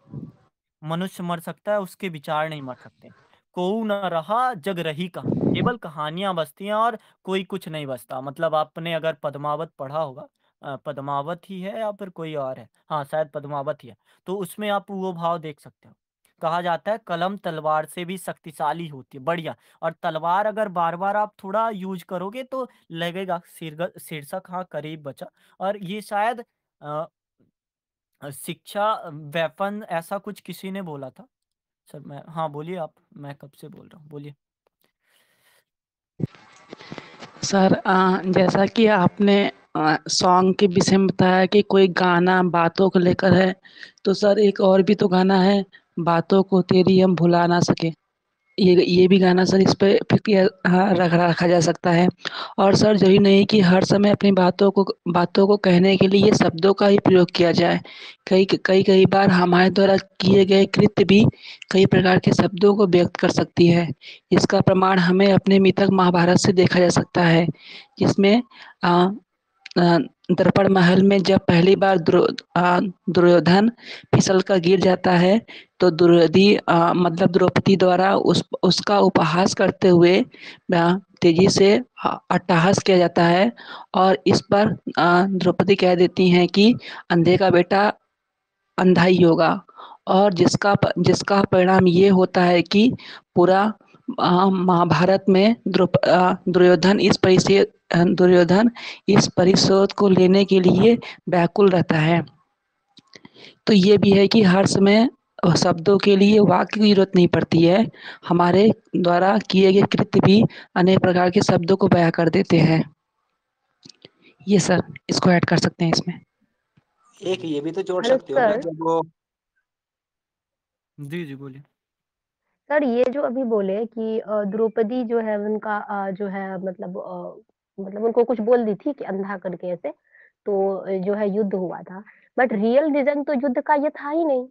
मनुष्य मर सकता है, उसके विचार नहीं मर सकते। कोऊ न रहा, जग रही कहानी। केवल कहानियाँ बचती हैं और कोई कुछ नहीं बचता। मतलब आपने अगर पद्मावत पढ़ा होगा, पद्मावत ही है या फिर कोई और है? हाँ, शायद पद्मावत ही है। तो उसमें आप वो भाव देख सकते हो। कहा जाता है कलम तलवार से भी शक्तिशाली होती है, बढ़िया। और तलवार अगर बार-बार आप थोड़ा यूज़ करोगे तो लगेगा शीर्षक हाँ, करीब बचा। और ये शायद अ शिक्षा वेपन ऐसा कुछ किसी ने बोला था सर। मैं हाँ बोलिए आप, मैं कब से बोल रहा हूँ, बोलिए। सर जैसा कि आपने सॉन्ग के विषय में बताया कि कोई गाना बातों को लेकर है, तो सर एक और भी तो गाना है, बातों को तेरी हम भुला ना सके। ये भी गाना सर इस पे फिर किया, हाँ, रखा जा सकता है। और सर यही नहीं कि हर समय अपनी बातों को कहने के लिए शब्दों का ही प्रयोग किया जाए। कई बार हमारे द्वारा किए गए कृत्य भी कई प्रकार के शब्दों को व्यक्त कर सकती है। इसका प्रमाण हमें अपने मिथक महाभारत से देखा जा सकता है, जिसमें अ अ, दर्पण महल में जब पहली बार दुर्योधन फिसल कर गिर जाता है, तो मतलब द्रौपदी द्वारा उसका उपहास करते हुए तेजी से अट्टहास किया जाता है। और इस पर द्रौपदी कह देती हैं कि अंधे का बेटा अंधा ही होगा। और जिसका परिणाम ये होता है कि पूरा महाभारत में दुर्योधन इस परिशोध को लेने के लिए व्याकुल रहता है। तो ये भी है कि हर समय शब्दों के लिए वाक्य की जरूरत नहीं पड़ती है। हमारे द्वारा किए गए कृत्य भी अनेक प्रकार के शब्दों को बयां कर देते हैं। ये सर इसको ऐड कर सकते हैं इसमें। एक ये भी तो जोड़ हेलो सकते हो क्या, सर। जब वो जी जी बोलिए। सर ये जो अभी बोले कि द्रौपदी जो है उनका जो है मतलब मतलब उनको कुछ बोल दी थी कि अंधा करके ऐसे, तो जो है युद्ध हुआ था। बट रियल रीजन तो युद्ध का ये था ही नहीं।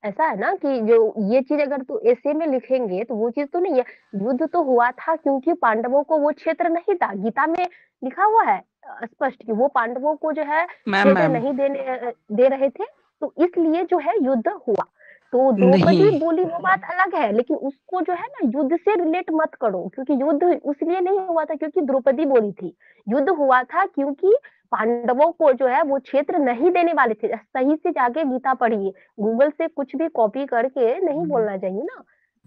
ऐसा है ना कि जो ये चीज अगर तो ऐसे में लिखेंगे तो वो चीज तो नहीं है। युद्ध तो हुआ था क्योंकि पांडवों को वो क्षेत्र नहीं था। गीता में लिखा हुआ है स्पष्ट कि वो पांडवों को जो है मैम क्षेत्र मैम नहीं दे रहे थे, तो इसलिए जो है युद्ध हुआ। तो द्रौपदी नहीं, बोली वो बात अलग है, लेकिन उसको जो है ना युद्ध से रिलेट मत करो, क्योंकि युद्ध उसलिए नहीं हुआ था क्योंकि द्रौपदी बोली थी। युद्ध हुआ था क्योंकि पांडवों को जो है वो क्षेत्र नहीं देने वाले थे। सही से जाके गीता पढ़िए, गूगल से कुछ भी कॉपी करके नहीं बोलना चाहिए ना।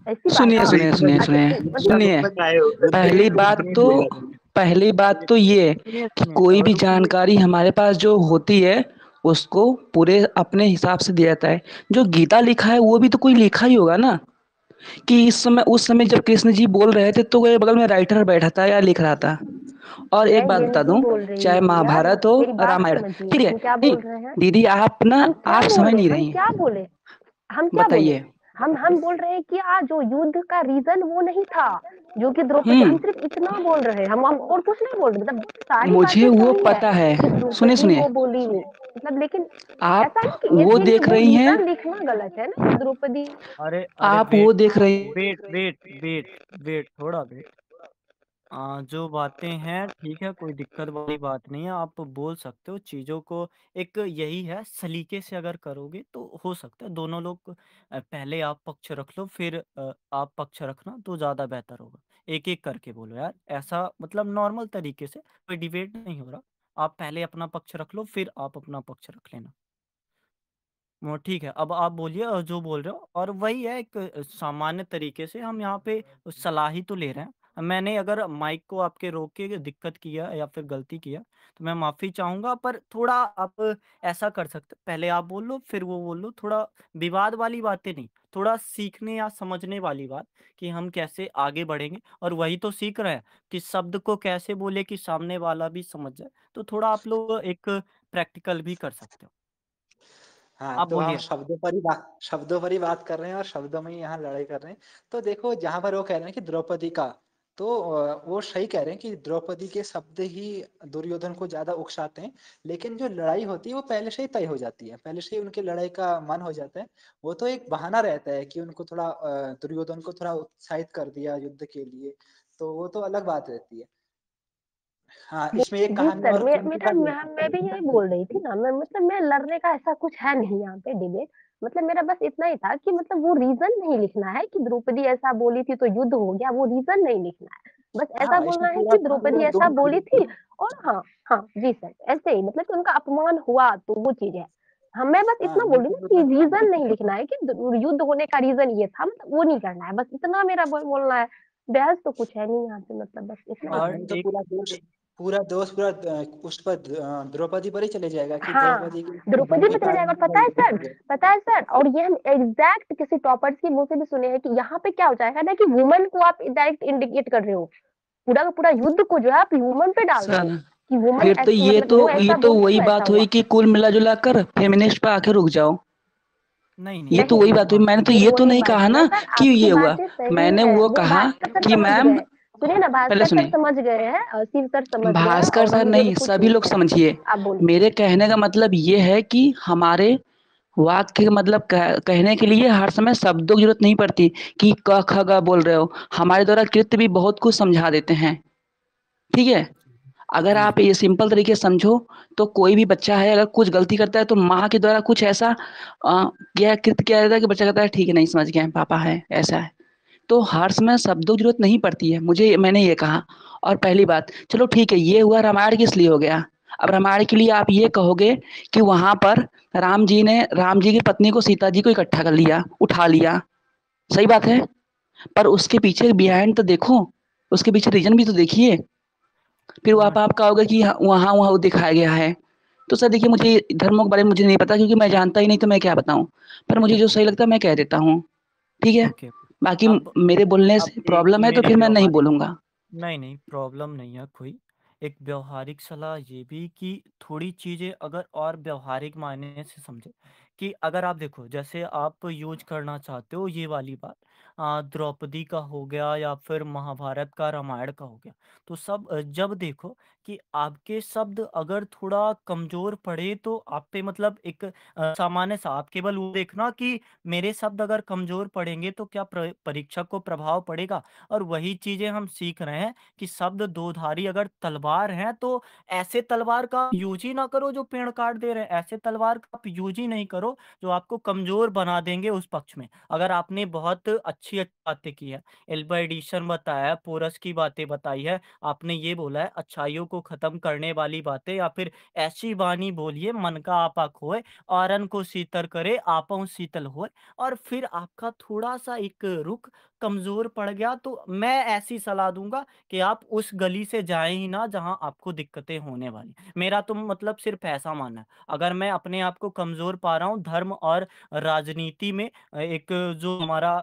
ऐसी बात सुनिए है। सुनिए सुनिए अच्छा सुनिए युद्ध का मतलब सुनिए। मतलब काय हो, युद्ध के पहली लिए कुछ बात नहीं तो बोला तुमने। पहली बात तो ये सुनिए कि सुनिए कोई भी रुकिए। जानकारी हमारे पास जो होती है उसको पूरे अपने हिसाब से दिया जाता है। जो गीता लिखा है वो भी तो कोई लिखा ही होगा ना, कि उस समय जब कृष्ण जी बोल रहे थे तो वो बगल में राइटर बैठा था या लिख रहा था। और मैं एक बात ये बता नहीं दूं, बोल रही चाहे हूँ भैया, महाभारत हो मेरी बात रामायण, समझिए ठीक है। हम क्या नहीं बोल रहे हैं। दीदी, आप ना हम क्या आप समझ बोले, नहीं हम रही क्या हैं। बोले, हम क्या बोले। बताइए। हम बोल रहे हैं कि जो युद्ध का रीजन वो नहीं था, जो कि द्रौपदी, हम हम्म सिर्फ इतना बोल रहे हैं। हम और कुछ नहीं बोल रहे, मतलब सारी मुझे बातें वो सही है पता है। कि सुनिए द्रौपदी सुनिए, वो बोली नहीं, मतलब लेकिन आप ऐसा नहीं कि वो इसीलिए देख वो रही हैं, रीजन लिखना गलत है ना कि द्रौपदी। अरे अरे आप वो वेट देख रही वेट वेट वेट वेट थोड़ा वेट। जो बातें हैं ठीक है, कोई दिक्कत वाली बात नहीं है, आप बोल सकते हो चीज़ों को। एक यही है, सलीके से अगर करोगे तो हो सकता है दोनों लोग पहले आप पक्ष रख लो, फिर आप पक्ष रखना तो ज़्यादा बेहतर होगा। एक एक करके बोलो यार, ऐसा मतलब नॉर्मल तरीके से, कोई डिबेट नहीं हो रहा। आप पहले अपना पक्ष रख लो, फिर आप अपना पक्ष रख लेना। वो ठीक है, अब आप बोलिए जो बोल रहे हो। और वही है, एक सामान्य तरीके से हम यहाँ पे सलाह ही तो ले रहे हैं। मैंने अगर माइक को आपके रोक के दिक्कत किया या फिर गलती किया तो मैं माफ़ी चाहूँगा, पर थोड़ा आप ऐसा कर सकते, पहले आप बोल लो फिर वो बोल लो। थोड़ा विवाद वाली बातें नहीं, थोड़ा सीखने या समझने वाली बात, कि हम कैसे आगे बढ़ेंगे। और वही तो सीख रहे हैं कि शब्द को कैसे बोले कि सामने वाला भी समझ जाए। तो थोड़ा आप लोग एक प्रैक्टिकल भी कर सकते हो। हाँ, आप तो हम बोलिए। शब्दों पर ही बात कर रहे हैं और शब्दों में ही यहाँ लड़ाई कर रहे हैं। तो देखो, जहाँ पर वो कह रहे हैं कि द्रौपदी का, तो वो सही कह रहे हैं कि द्रौपदी के शब्द ही दुर्योधन को ज़्यादा उकसाते हैं। लेकिन जो लड़ाई होती है वो पहले से ही तय हो जाती है, पहले से ही उनकी लड़ाई का मन हो जाता है। वो तो एक बहाना रहता है कि उनको थोड़ा दुर्योधन को थोड़ा उत्साहित कर दिया युद्ध के लिए, तो वो तो अलग बात रहती है। हाँ, इसमें एक जी कहानी सर, और उनके पास मैं भी यही बोल रही थी ना। मैं मतलब मैं लड़ने का ऐसा कुछ है नहीं यहाँ पे डिबेट। मतलब मेरा बस इतना ही था कि मतलब वो रीजन नहीं लिखना है कि द्रौपदी ऐसा बोली थी तो युद्ध हो गया, वो रीजन नहीं लिखना है। बस ऐसा हाँ, बोलना इसमें है पूरा कि पूरा द्रौपदी ऐसा दोष बोली द्रौपदी थी। और हाँ, हाँ जी सर, ऐसे ही मतलब कि उनका अपमान हुआ तो वो चीज है। हाँ, मैं बस हाँ, इतना ये बोल रही तो हूँ कि पूरा रीजन नहीं लिखना है कि युद्ध होने का रीजन ये था, मतलब वो नहीं करना है। बस इतना मेरा बोलना है। बहस तो कुछ है नहीं यहाँ पे, मतलब बस इतना ही हाँ, और करना नहीं है। तो एक पूरा दोष पूरा दोष पूरा उस पर द्रौपदी पर ही चले जाएगा कि हाँ, द्रौपदी के द्रौपदी के पे चले जाएगा। कारण और पता है सर, पता है सर, और ये हम एग्जैक्ट किसी टॉपर्स की मुंह से भी सुने हैं कि यहाँ पे क्या हो जाएगा ना कि वुमन को आप डायरेक्ट इंडिकेट कर रहे हो, पूरा का पूरा युद्ध को जो है आप वुमन पे डाल रहे हो सर कि वुमन फिर तो ऐसी, मतलब वो ये ऐसा तो बोली वही तो ऐसा बात हुआ। हुई कि कुल मिला जुला कर फेमिनिस्ट पे आके रुक जाओ। नहीं ये तो नहीं, वही बात हुई। मैंने तो फिर ये तो वही नहीं बात कहा है ना ना सर, कि आपकी ये हुआ। बातें सही मैंने है, वो वो कहा भास्कर सर कि समझ मैम, गए। सुनिए ना, पहले भास्कर सर सुनिए, समझ गए हैं और शिव सर समझ गए हैं, भास्कर और सर हम जो नहीं, कुछ सभी लोग नहीं है। समझिए। आप बोलिए। मेरे कहने का मतलब ये है कि हमारे वाक्य का मतलब कहने के लिए हर समय शब्दों की जरूरत नहीं पड़ती कि क ख ग बोल रहे हो। हमारे द्वारा कृत्य भी बहुत कुछ समझा देते हैं। ठीक है? अगर जी आप ये सिंपल तरीके से समझो तो कोई भी बच्चा है अगर कुछ गलती करता है तो माँ के द्वारा कुछ ऐसा किया कृत्य किया जाता है कि बच्चा कहता है ठीक है, नहीं समझ गए, पापा है, ऐसा है। तो हर समय शब्दों की जरूरत नहीं पड़ती है, मैंने ये कहा। और पहली बात, चलो ठीक है, ये हुआ रामायण किस लिए हो गया। अब रामायण के लिए आप ये कहोगे कि वहां पर राम जी की पत्नी को, सीता जी को इकट्ठा कर लिया, उठा लिया, सही बात है। पर उसके पीछे बिहाइंड तो देखो, उसके पीछे रीजन भी तो देखिए। फिर हाँ। आप कहोगे कि वहाँ वहाँ वो दिखाया गया है। तो सर देखिए, मुझे धर्मों के बारे में मुझे नहीं पता क्योंकि मैं जानता ही नहीं, तो मैं क्या बताऊँ। पर मुझे जो सही लगता है मैं कह देता हूँ। ठीक है? ओके। बाकी अब मेरे बोलने अब से एक प्रॉब्लम है तो मेरी फिर मैं नहीं व्यवहारिक, बोलूँगा। नहीं नहीं प्रॉब्लम नहीं है कोई। एक व्यवहारिक सलाह ये भी कि थोड़ी चीज़ें अगर और व्यवहारिक मायने से समझे, कि अगर आप देखो जैसे आप यूज करना चाहते हो ये वाली बात, द्रौपदी का हो गया या फिर महाभारत का, रामायण का हो गया, तो सब जब देखो कि आपके शब्द अगर थोड़ा कमजोर पड़े तो आप पे मतलब एक सामान्य सा, आप केवल वो देखना कि मेरे शब्द अगर कमजोर पड़ेंगे तो क्या परीक्षक को प्रभाव पड़ेगा। और वही चीजें हम सीख रहे हैं कि शब्द दोधारी अगर तलवार है तो ऐसे तलवार का यूज ही ना करो जो पेड़ काट दे रहे हैं, ऐसे तलवार का आप यूज ही नहीं करो जो आपको कमजोर बना देंगे उस पक्ष में। अगर आपने बहुत अच्छी अच्छी बातें की है, एल्बा एडिशन बताया है, पोरस की बातें बताई है, आपने ये बोला है अच्छाइयों को खत्म करने वाली बातें, या फिर ऐसी वाणी बोलिए मन का आपा खोए, औरन को शीतल करे आपों शीतल होए, और फिर आपका थोड़ा सा एक रुख कमजोर पड़ गया तो मैं ऐसी सलाह दूंगा कि आप उस गली से जाएं ही ना जहां आपको दिक्कतें होने वाली। मेरा तो मतलब सिर्फ ऐसा मानना है। अगर मैं अपने आप को कमजोर पा रहा हूं धर्म और राजनीति में, एक जो हमारा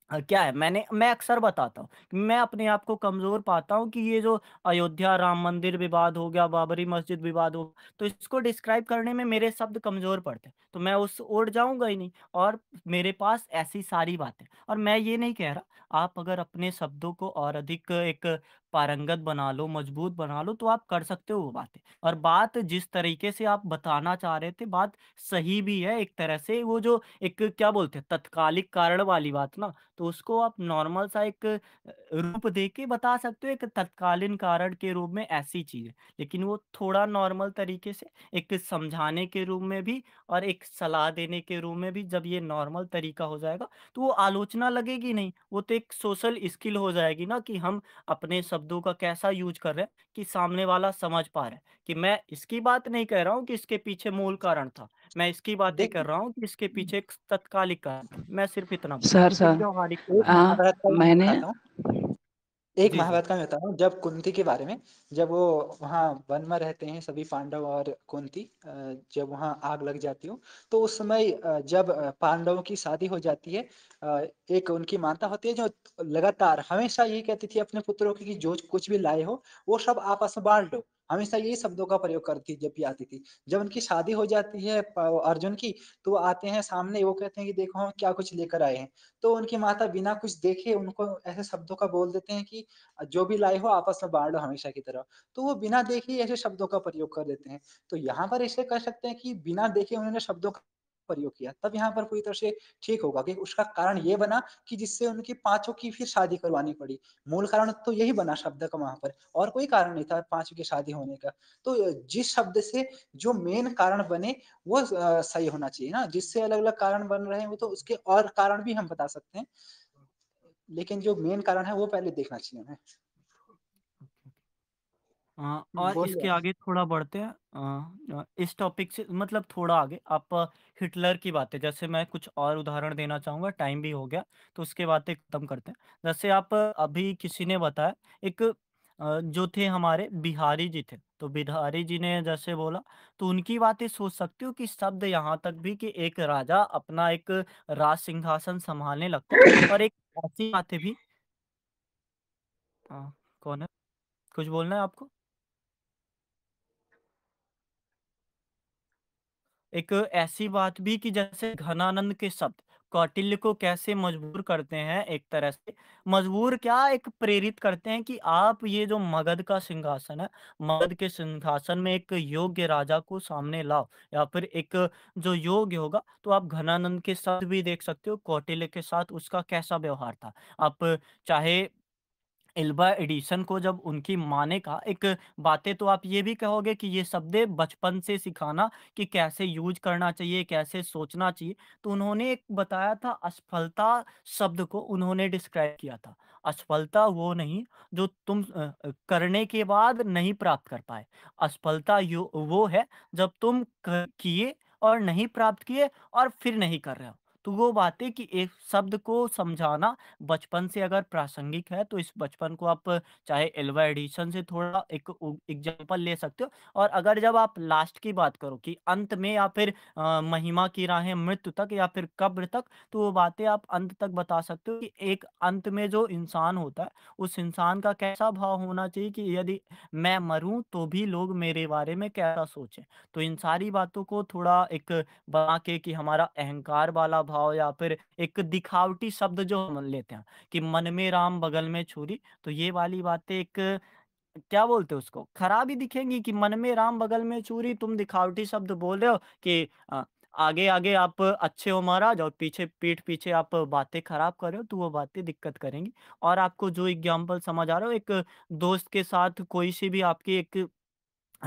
क्या है, मैं अक्सर बताता हूँ कि मैं अपने आप को कमजोर पाता हूँ कि ये जो अयोध्या राम मंदिर विवाद हो गया, बाबरी मस्जिद विवाद हो, तो इसको डिस्क्राइब करने में मेरे शब्द कमजोर पड़ते हैं, तो मैं उस ओर जाऊंगा ही नहीं। और मेरे पास ऐसी सारी बातें, और मैं ये नहीं कह रहा, आप अगर अपने शब्दों को और अधिक एक पारंगत बना लो, मजबूत बना लो, तो आप कर सकते हो वो बातें। और बात जिस तरीके से आप बताना चाह रहे थे, बात सही भी है एक तरह से। वो जो एक क्या बोलते हैं तत्कालिक कारण वाली बात ना, तो उसको आप नॉर्मल सा एक रूप दे के बता सकते हो, एक तत्कालीन कारण के रूप में ऐसी चीज है। लेकिन वो थोड़ा नॉर्मल तरीके से एक समझाने के रूप में भी और एक सलाह देने के रूप में भी, जब ये नॉर्मल तरीका हो जाएगा तो वो आलोचना लगेगी नहीं, वो तो एक सोशल स्किल हो जाएगी ना, कि हम अपने शब्दों का कैसा यूज कर रहे हैं कि सामने वाला समझ पा रहा है कि मैं इसकी बात नहीं कह रहा हूँ कि इसके पीछे मूल कारण था, मैं इसकी बातें कर देखिए रहा हूँ कि इसके पीछे एक तत्कालिक कारण था। मैं सिर्फ इतना बोल सर एक सर व्यवहारिक एक सलाह। महाभारत का ही मैं मैंने बताता हूँ। एक जी जी। महाभारत का मैं बता रहा हूँ, जब कुंती के बारे में, जब वो वहाँ वन में रहते हैं सभी पांडव और कुंती, जब वहाँ आग लग जाती हो, तो उस समय जब पांडवों की शादी हो जाती है, एक उनकी माता होती है जो लगातार हमेशा यही कहती थी अपने पुत्रों की कि जो कुछ भी लाए हो वो सब आपस में बांट लो, हमेशा यही शब्दों का प्रयोग करती जब भी आती थी। जब उनकी शादी हो जाती है अर्जुन की, तो वो आते हैं सामने, वो कहते हैं कि देखो हम क्या कुछ लेकर आए हैं, तो उनकी माता बिना कुछ देखे उनको ऐसे शब्दों का बोल देते हैं कि जो भी लाए हो आपस में बांट लो हमेशा की तरह। तो वो बिना देखे ही ऐसे शब्दों का प्रयोग कर देते हैं। तो यहाँ पर ऐसे कर सकते हैं कि बिना देखे उन्होंने शब्दों का प्रयोग किया, तब यहाँ पर पूरी तरह से ठीक होगा कि उसका कारण ये बना कि जिससे उनकी पांचों की फिर शादी करवानी पड़ी। मूल कारण तो यही बना शब्द का वहां पर, और कोई कारण नहीं था पांचों की शादी होने का। तो जिस शब्द से जो मेन कारण बने वो सही होना चाहिए ना, जिससे अलग अलग कारण बन रहे हैं वो तो उसके और कारण भी हम बता सकते हैं, लेकिन जो मेन कारण है वो पहले देखना चाहिए हमें। और बोलिए इसके आप। आगे थोड़ा बढ़ते हैं, इस टॉपिक से मतलब थोड़ा आगे आप हिटलर की बातें, जैसे मैं कुछ और उदाहरण देना चाहूंगा, टाइम भी हो गया तो उसके बातें खत्म करते हैं। जैसे आप अभी किसी ने बताया एक जो थे हमारे बिहारी जी थे। तो बिहारी जी ने जैसे बोला, तो उनकी बातें सोच सकते हो कि शब्द यहाँ तक भी कि एक राजा अपना एक राज सिंहासन सँभालने लगता है, और एक ऐसी बातें भी। कौन है? कुछ बोलना है आपको? एक ऐसी बात भी कि जैसे घनानंद के शब्द कौटिल्य को कैसे मजबूर करते हैं, एक तरह से मजबूर क्या, एक प्रेरित करते हैं कि आप ये जो मगध का सिंहासन है, मगध के सिंहासन में एक योग्य राजा को सामने लाओ, या फिर एक जो योग्य होगा। तो आप घनानंद के शब्द भी देख सकते हो, कौटिल्य के साथ उसका कैसा व्यवहार था। आप चाहे एल्बा एडिशन को जब उनकी माँ ने कहा एक बातें, तो आप ये भी कहोगे कि ये शब्दें बचपन से सिखाना कि कैसे यूज़ करना चाहिए, कैसे सोचना चाहिए। तो उन्होंने एक बताया था, असफलता शब्द को उन्होंने डिस्क्राइब किया था। असफलता वो नहीं जो तुम करने के बाद नहीं प्राप्त कर पाए। असफलता यो वो है जब तुम किए और नहीं प्राप्त किए और फिर नहीं कर रहे हो। तो वो बातें कि एक शब्द को समझाना बचपन से अगर प्रासंगिक है, तो इस बचपन को आप चाहे एल्वा एडिशन से थोड़ा एक एग्जाम्पल ले सकते हो। और अगर जब आप लास्ट की बात करो कि अंत में, या फिर महिमा की राहें मृत्यु तक या फिर कब्र तक, तो वो बातें आप अंत तक बता सकते हो कि एक अंत में जो इंसान होता है, उस इंसान का कैसा भाव होना चाहिए कि यदि मैं मरूं तो भी लोग मेरे बारे में कैसा सोचें। तो इन सारी बातों को थोड़ा एक बना के कि हमारा अहंकार वाला भाव, या फिर एक दिखावटी शब्द जो हम लेते हैं कि मन में राम बगल में छुरी, तो ये वाली बातें एक क्या बोलते हैं उसको, खराब ही दिखेंगी कि मन में राम बगल में छुरी, तुम दिखावटी शब्द बोल रहे हो कि आगे आगे आप अच्छे हो महाराज, और पीछे पीठ पीछे आप बातें खराब कर रहे हो, तो वो बातें दिक्कत करेंगी। और आपको जो एग्जाम्पल समझ आ रहा हो, एक दोस्त के साथ कोई सी भी आपकी एक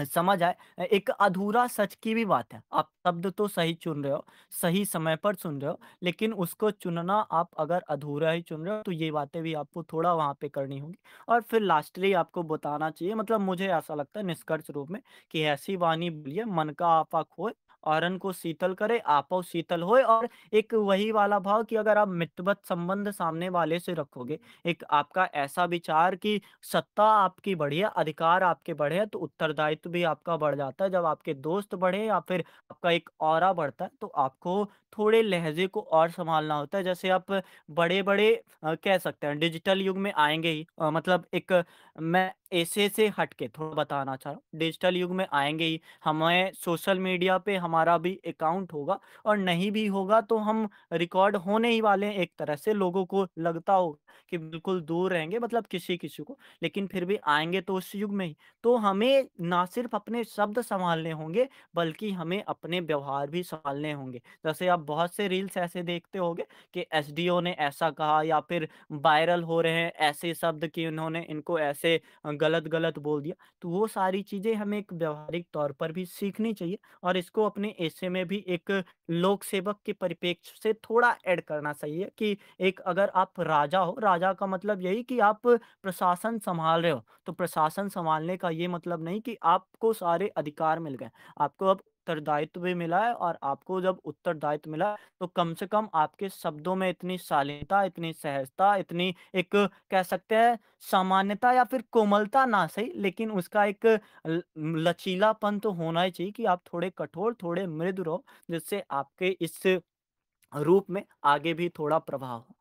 समझ आए, एक अधूरा सच की भी बात है। आप शब्द तो सही चुन रहे हो, सही समय पर चुन रहे हो, लेकिन उसको चुनना आप अगर अधूरा ही चुन रहे हो, तो ये बातें भी आपको थोड़ा वहाँ पे करनी होगी। और फिर लास्टली आपको बताना चाहिए, मतलब मुझे ऐसा लगता है निष्कर्ष रूप में, कि ऐसी वाणी बोलिए मन का आपा खोए, औरन को शीतल करे, आपो शीतल होए। और एक वही वाला भाव कि अगर आप मित्रवत संबंध सामने वाले से रखोगे, एक आपका ऐसा विचार कि सत्ता आपकी बढ़ी है, अधिकार आपके बढ़े हैं, तो उत्तरदायित्व भी आपका बढ़ जाता है। जब आपके दोस्त बढ़े या फिर आपका एक ऑरा बढ़ता है, तो आपको थोड़े लहज़े को और सँभालना होता है। जैसे आप बड़े-बड़े कह सकते हैं डिजिटल युग में आएँगे ही, मतलब एक मैं ऐसे से हट के थोड़ा बताना चाह रहा हूँ। डिजिटल युग में आएँगे ही, हमें सोशल मीडिया पे हमारा भी अकाउंट होगा, और नहीं भी होगा तो हम रिकॉर्ड होने ही वाले हैं एक तरह से। लोगों को लगता होगा कि बिल्कुल दूर रहेंगे, मतलब किसी-किसी को, लेकिन फिर भी आएँगे तो उस युग में ही। तो हमें ना सिर्फ़ अपने शब्द सँभालने होंगे, बल्कि हमें अपने व्यवहार भी सँभालने होंगे। जैसे आप बहुत से रील्स ऐसे देखते होंगे कि एसडीओ ने ऐसा कहा, या फिर वायरल हो रहे हैं ऐसे शब्द कि उन्होंने इनको ऐसे गलत-गलत बोल दिया। तो वो सारी चीज़ें हमें एक व्यावहारिक तौर पर भी सीखनी चाहिए, और इसको अपने एसे में भी एक लोक सेवक के परिप्रेक्ष्य से थोड़ा ऐड करना चाहिए कि एक अगर आप राजा हो, राजा का मतलब यही कि आप प्रशासन सँभाल रहे हो। तो प्रशासन सँभालने का ये मतलब नहीं कि आपको सारे अधिकार मिल गए। आपको अब उत्तरदायित्व भी मिला है, और आपको जब उत्तरदायित्व मिला है, तो कम से कम आपके शब्दों में इतनी शालीनता, इतनी सहजता, इतनी एक कह सकते हैं सामान्यता या फिर कोमलता ना सही, लेकिन उसका एक लचीलापन तो होना ही चाहिए कि आप थोड़े कठोर, थोड़े मृदु रहो, जिससे आपके इस रूप में आगे भी थोड़ा प्रभाव हो।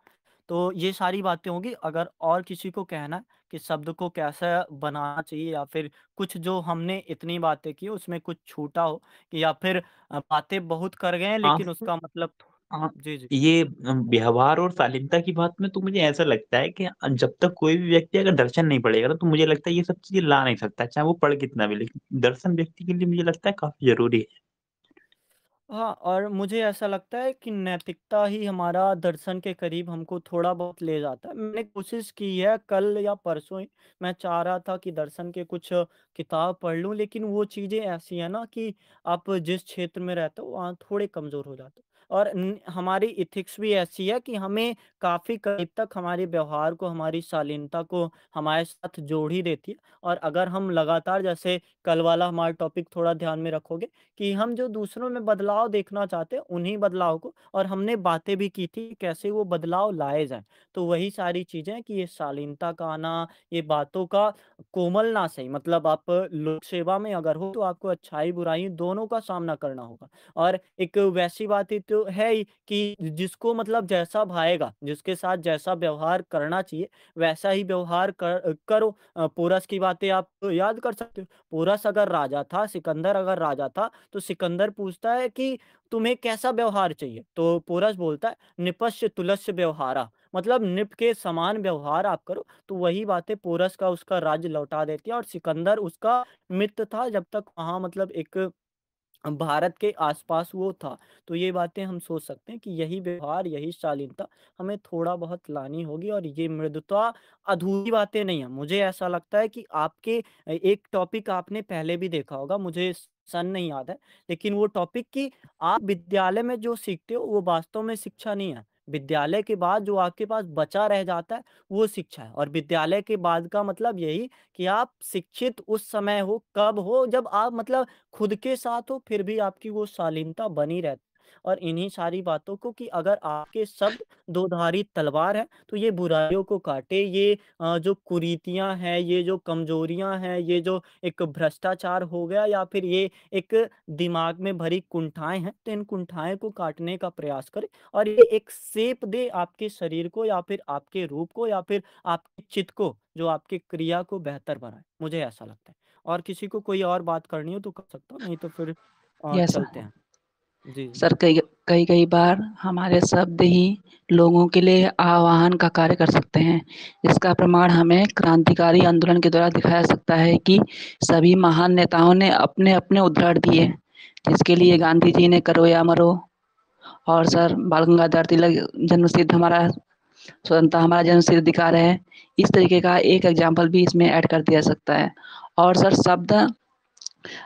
तो ये सारी बातें होंगी। अगर और किसी को कहना है कि शब्द को कैसा बनाना चाहिए, या फिर कुछ जो हमने इतनी बातें की उसमें कुछ छूटा हो, कि या फिर बातें बहुत कर गए हैं हाँ, लेकिन उसका मतलब हाँ, जी, जी। ये व्यवहार और शालीनता की बात में तो मुझे ऐसा लगता है कि जब तक कोई भी व्यक्ति अगर दर्शन नहीं पढ़ेगा ना, तो मुझे लगता है ये सब चीज़ें ला नहीं सकता, चाहे वो पढ़ कितना भी, लेकिन दर्शन व्यक्ति के लिए मुझे लगता है काफ़ी ज़रूरी है। हाँ, और मुझे ऐसा लगता है कि नैतिकता ही हमारा दर्शन के करीब हमको थोड़ा बहुत ले जाता है। मैंने कोशिश की है, कल या परसों ही मैं चाह रहा था कि दर्शन के कुछ किताब पढ़ लूँ, लेकिन वो चीज़ें ऐसी हैं ना कि आप जिस क्षेत्र में रहते हो वहाँ थोड़े कमज़ोर हो जाते हो। और हमारी एथिक्स भी ऐसी है कि हमें काफ़ी करीब तक हमारे व्यवहार को, हमारी शालीनता को हमारे साथ जोड़ ही देती है। और अगर हम लगातार, जैसे कल वाला हमारा टॉपिक थोड़ा ध्यान में रखोगे, कि हम जो दूसरों में बदलाव देखना चाहते हैं, उन्हीं बदलाव को, और हमने बातें भी की थी कैसे वो बदलाव लाए जाएँ। तो वही सारी चीज़ें हैं कि ये शालीनता का आना, ये बातों का कोमल ना सही, मतलब आप लोक सेवा में अगर हो तो आपको अच्छाई-बुराई दोनों का सामना करना होगा। और एक वैसी बात ही तो है ही कि जिसको मतलब जैसा भाएगा, जिसके साथ जैसा व्यवहार करना चाहिए, वैसा ही व्यवहार करो। पोरस की बातें आप याद कर सकते हो। पोरस अगर राजा था, सिकंदर अगर राजा था, तो सिकंदर पूछता है कि तुम्हें कैसा व्यवहार चाहिए? तो पोरस बोलता है, "निपश्य तुल्यस्य व्यवहारा", मतलब निप के समान व्यवहार आप करो। तो वही बातें पोरस का उसका राज्य लौटा देती है, और सिकंदर उसका मित्र था जब तक वहाँ मतलब एक भारत के आस-पास वो था। तो ये बातें हम सोच सकते हैं कि यही व्यवहार, यही शालीनता हमें थोड़ा बहुत लानी होगी, और ये मृदुता अधूरी बातें नहीं हैं। मुझे ऐसा लगता है कि आपके एक टॉपिक आपने पहले भी देखा होगा, मुझे सन नहीं याद है, लेकिन वो टॉपिक कि आप विद्यालय में जो सीखते हो वो वास्तव में शिक्षा नहीं है। विद्यालय के बाद जो आपके पास बचा रह जाता है, वो शिक्षा है। और विद्यालय के बाद का मतलब यही कि आप शिक्षित उस समय हो, कब हो, जब आप मतलब खुद के साथ हो, फिर भी आपकी वो शालीनता बनी रहती है। और इन्हीं सारी बातों को, कि अगर आपके शब्द दो-धारी तलवार है, तो ये बुराइयों को काटे, ये जो कुरीतियाँ हैं, ये जो कमज़ोरियाँ हैं, ये जो एक भ्रष्टाचार हो गया, या फिर ये एक दिमाग में भरी कुंठाएँ हैं, तो इन कुंठाएँ को काटने का प्रयास करें, और ये एक शेप दे आपके शरीर को, या फिर आपके रूप को, या फिर आपके चित्त को, जो आपकी क्रिया को बेहतर बनाए। मुझे ऐसा लगता है। और किसी को कोई और बात करनी हो तो कर सकता हूँ, नहीं तो फिर यस चलते हैं। जी, जी। सर, कई कई कई बार हमारे शब्द ही लोगों के लिए आह्वान का कार्य कर सकते हैं। इसका प्रमाण हमें क्रांतिकारी आंदोलन के द्वारा दिखाया जा सकता है कि सभी महान नेताओं ने अपने-अपने उद्धरण दिए, जिसके लिए गांधी जी ने करो या मरो, और सर बाल गंगाधर तिलक जन्मसिद्ध हमारा स्वतंत्रता हमारा जन्मसिद्ध अधिकार है। इस तरीके का एक एग्ज़ाम्पल भी इसमें ऐड कर दिया जा सकता है। और सर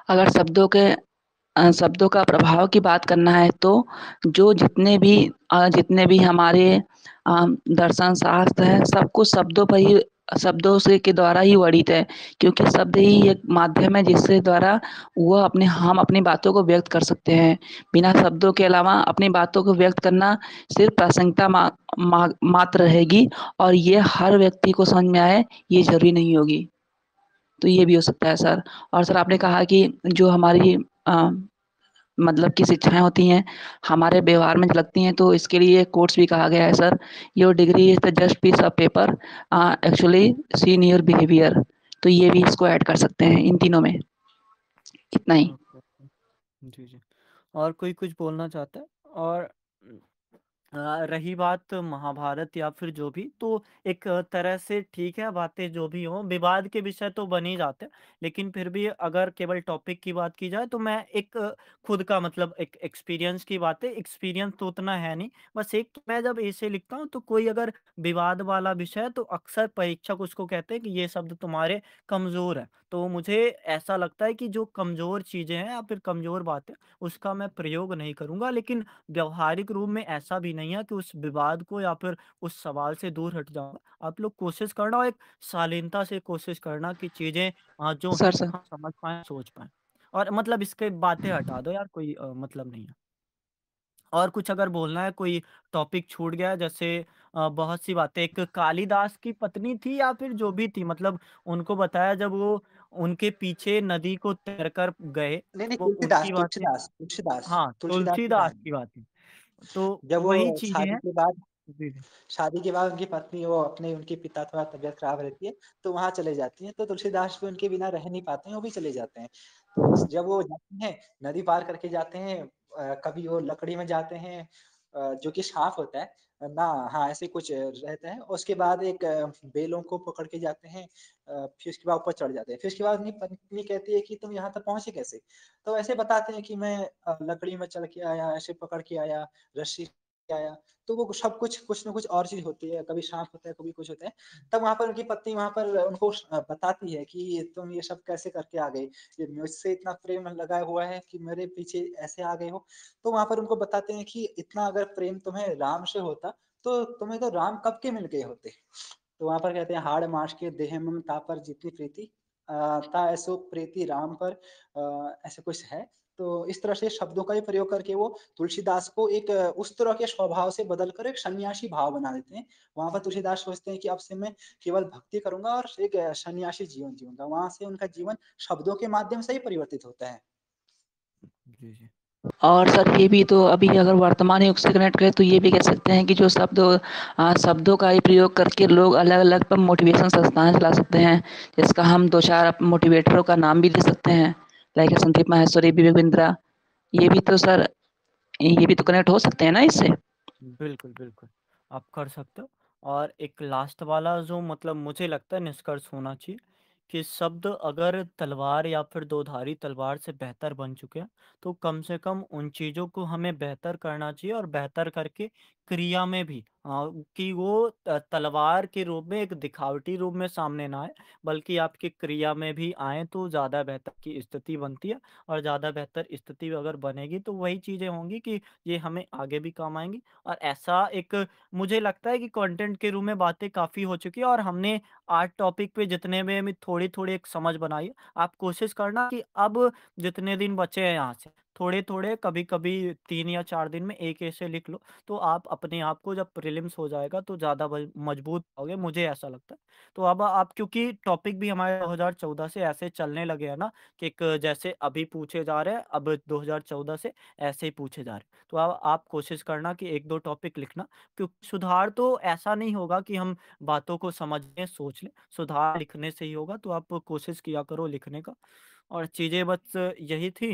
अगर शब्दों का प्रभाव की बात करना है, तो जो जितने भी हमारे दर्शन शास्त्र हैं, सब कुछ शब्दों से के द्वारा ही वर्णित है, क्योंकि शब्द ही एक माध्यम है जिसके द्वारा हम अपनी बातों को व्यक्त कर सकते हैं। बिना शब्दों के अलावा अपनी बातों को व्यक्त करना सिर्फ प्रासंगिकता मात्र रहेगी, और ये हर व्यक्ति को समझ में आए, ये ज़रूरी नहीं होगी। तो ये भी हो सकता है सर। और सर आपने कहा कि जो हमारी मतलब की शिक्षाएँ होती हैं, हमारे व्यवहार में झलकती हैं, तो इसके लिए कोट्स भी कहा गया है sir, your degree is the just piece of paper actually see in your behaviour. तो ये भी इसको ऐड कर सकते हैं इन तीनों में। इतना ही। Okay, okay. जी, जी। और कोई कुछ बोलना चाहता है? और रही बात महाभारत या फिर जो भी, तो एक तरह से ठीक है, बातें जो भी हों, विवाद के विषय तो बन ही जाते हैं, लेकिन फिर भी अगर केवल टॉपिक की बात की जाए, तो मैं एक खुद का मतलब एक एक्सपीरियंस की बात है, एक्सपीरियंस तो उतना है नहीं, बस एक मैं जब ऐसे लिखता हूँ, तो कोई अगर विवाद वाला विषय है, तो अक्सर परीक्षक उसको कहते हैं कि ये शब्द तुम्हारे कमज़ोर है। तो मुझे ऐसा लगता है कि जो कमज़ोर चीज़ें हैं या फिर कमज़ोर बातें, उसका मैं प्रयोग नहीं करूँगा, लेकिन व्यावहारिक रूप में ऐसा भी नहीं है कि उस विवाद को या फिर उस सवाल से दूर हट जाऊँगा। आप लोग कोशिश करना, और एक शालीनता से कोशिश करना कि चीज़ें जो सर हैं सर हम समझ पाएँ, सोच पाएँ। और मतलब इसके बातें हटा दो यार, कोई मतलब नहीं है। और कुछ अगर बोलना है, कोई टॉपिक छूट गया है, जैसे बहुत सी बातें, एक कालिदास की पत्नी थी या फिर जो भी थी, मतलब उनको बताया जब वो उनके पीछे नदी को तैरकर गए, नहीं, नहीं, तो तुलसीदास, उनकी बातें। तुलसीदास, तुलसीदास, हाँ, तुलसीदास की तुलसीदास कहानी। की बातें। तो जब वो वही चीज़ें शादी हैं। के बाद जी, जी। शादी के बाद उनकी पत्नी वो अपने उनके पिता थोड़ा तबीयत खराब रहती है, तो वहाँ चले जाती हैं, तो तुलसीदास भी उनके बिना रह नहीं पाते हैं, वो भी चले जाते हैं। तो जब वो जाते हैं, नदी पार करके जाते हैं, कभी वो लकड़ी में जाते हैं, जो कि साँप होता है, ना हाँ, ऐसे कुछ रहता है। उसके बाद एक बेलों को पकड़ के जाते हैं, फिर उसके बाद ऊपर चढ़ जाते हैं। फिर उसके बाद उनकी पत्नी कहती है कि तुम यहाँ तक पहुँचे कैसे? तो ऐसे बताते हैं कि मैं लकड़ी में चढ़ के आया, ऐसे पकड़ के आया, रस्सी आया, तो वो सब कुछ न कुछ और चीज़ होती है, कभी साँप होता है, कभी कुछ होता है। तब वहाँ पर उनकी पत्नी वहाँ पर उनको बताती है कि तुम ये सब कैसे करके आ गई? ये मुझसे इतना प्रेम लगाया हुआ है कि मेरे पीछे ऐसे आ गए हो। तो वहाँ पर उनको बताते हैं कि इतना अगर प्रेम तुम्हें राम से होता, तो तुम्हें तो राम कब के मिल गए होते। तो वहाँ पर कहते हैं हाड़ माँस के देह मम ता पर जितनी प्रीति ता ऐसो प्रीति राम पर ऐसा कुछ है। तो इस तरह से शब्दों का ही प्रयोग करके वो तुलसीदास को एक उस तरह के स्वभाव से बदल कर एक सन्यासी भाव बना देते हैं। वहाँ पर तुलसीदास सोचते हैं कि अब से मैं केवल भक्ति करूँगा और एक सन्यासी जीवन जीऊँगा। वहाँ से उनका जीवन शब्दों के माध्यम से ही परिवर्तित होता है। जी, जी। और सर ये भी तो अभी अगर वर्तमान युग से कनेक्ट करें तो ये भी कह सकते हैं कि जो शब्दों का ही प्रयोग करके लोग अलग-अलग पर मोटिवेशन संस्थाएँ चला सकते हैं। जिसका हम 2-4 मोटिवेटरों का नाम भी ले सकते हैं, लाइक संदीप माहेश्वरी, विवेक बिंद्रा। ये भी तो सर ये भी तो कनेक्ट हो सकते हैं ना इससे? बिल्कुल, बिल्कुल। आप कर सकते हो। और एक लास्ट वाला जो मतलब मुझे लगता है निष्कर्ष होना चाहिए कि शब्द अगर तलवार या फिर दो-धारी तलवार से बेहतर बन चुके हैं, तो कम से कम उन चीज़ों को हमें बेहतर करना चाहिए और बेहतर करके क्रिया में भी कि वो तलवार के रूप में एक दिखावटी रूप में सामने ना आए, बल्कि आपकी क्रिया में भी आएँ तो ज़्यादा बेहतर की स्थिति बनती है। और ज़्यादा बेहतर स्थिति अगर बनेगी तो वही चीज़ें होंगी कि ये हमें आगे भी काम आएँगी। और ऐसा एक मुझे लगता है कि कंटेंट के रूप में बातें काफ़ी हो चुकी है और हमने आज टॉपिक पे जितने में भी थोड़ी-थोड़ी एक समझ बनाई है। आप कोशिश करना कि अब जितने दिन बचे हैं यहाँ से, थोड़े-थोड़े, कभी-कभी 3 या 4 दिन में एक ऐसे लिख लो, तो आप अपने आप को जब प्रीलिम्स हो जाएगा तो ज़्यादा मजबूत पाओगे, मुझे ऐसा लगता है। तो अब आप क्योंकि टॉपिक भी हमारे 2014 से ऐसे चलने लगे हैं ना कि एक जैसे अभी पूछे जा रहे हैं, अब 2014 से ऐसे ही पूछे जा रहे हैं। तो आप कोशिश करना कि 1-2 टॉपिक लिखना, क्योंकि सुधार तो ऐसा नहीं होगा कि हम बातों को समझ लें, सोच लें, सुधार लिखने से ही होगा, तो आप कोशिश किया करो लिखने का। और चीज़ें बस यही थी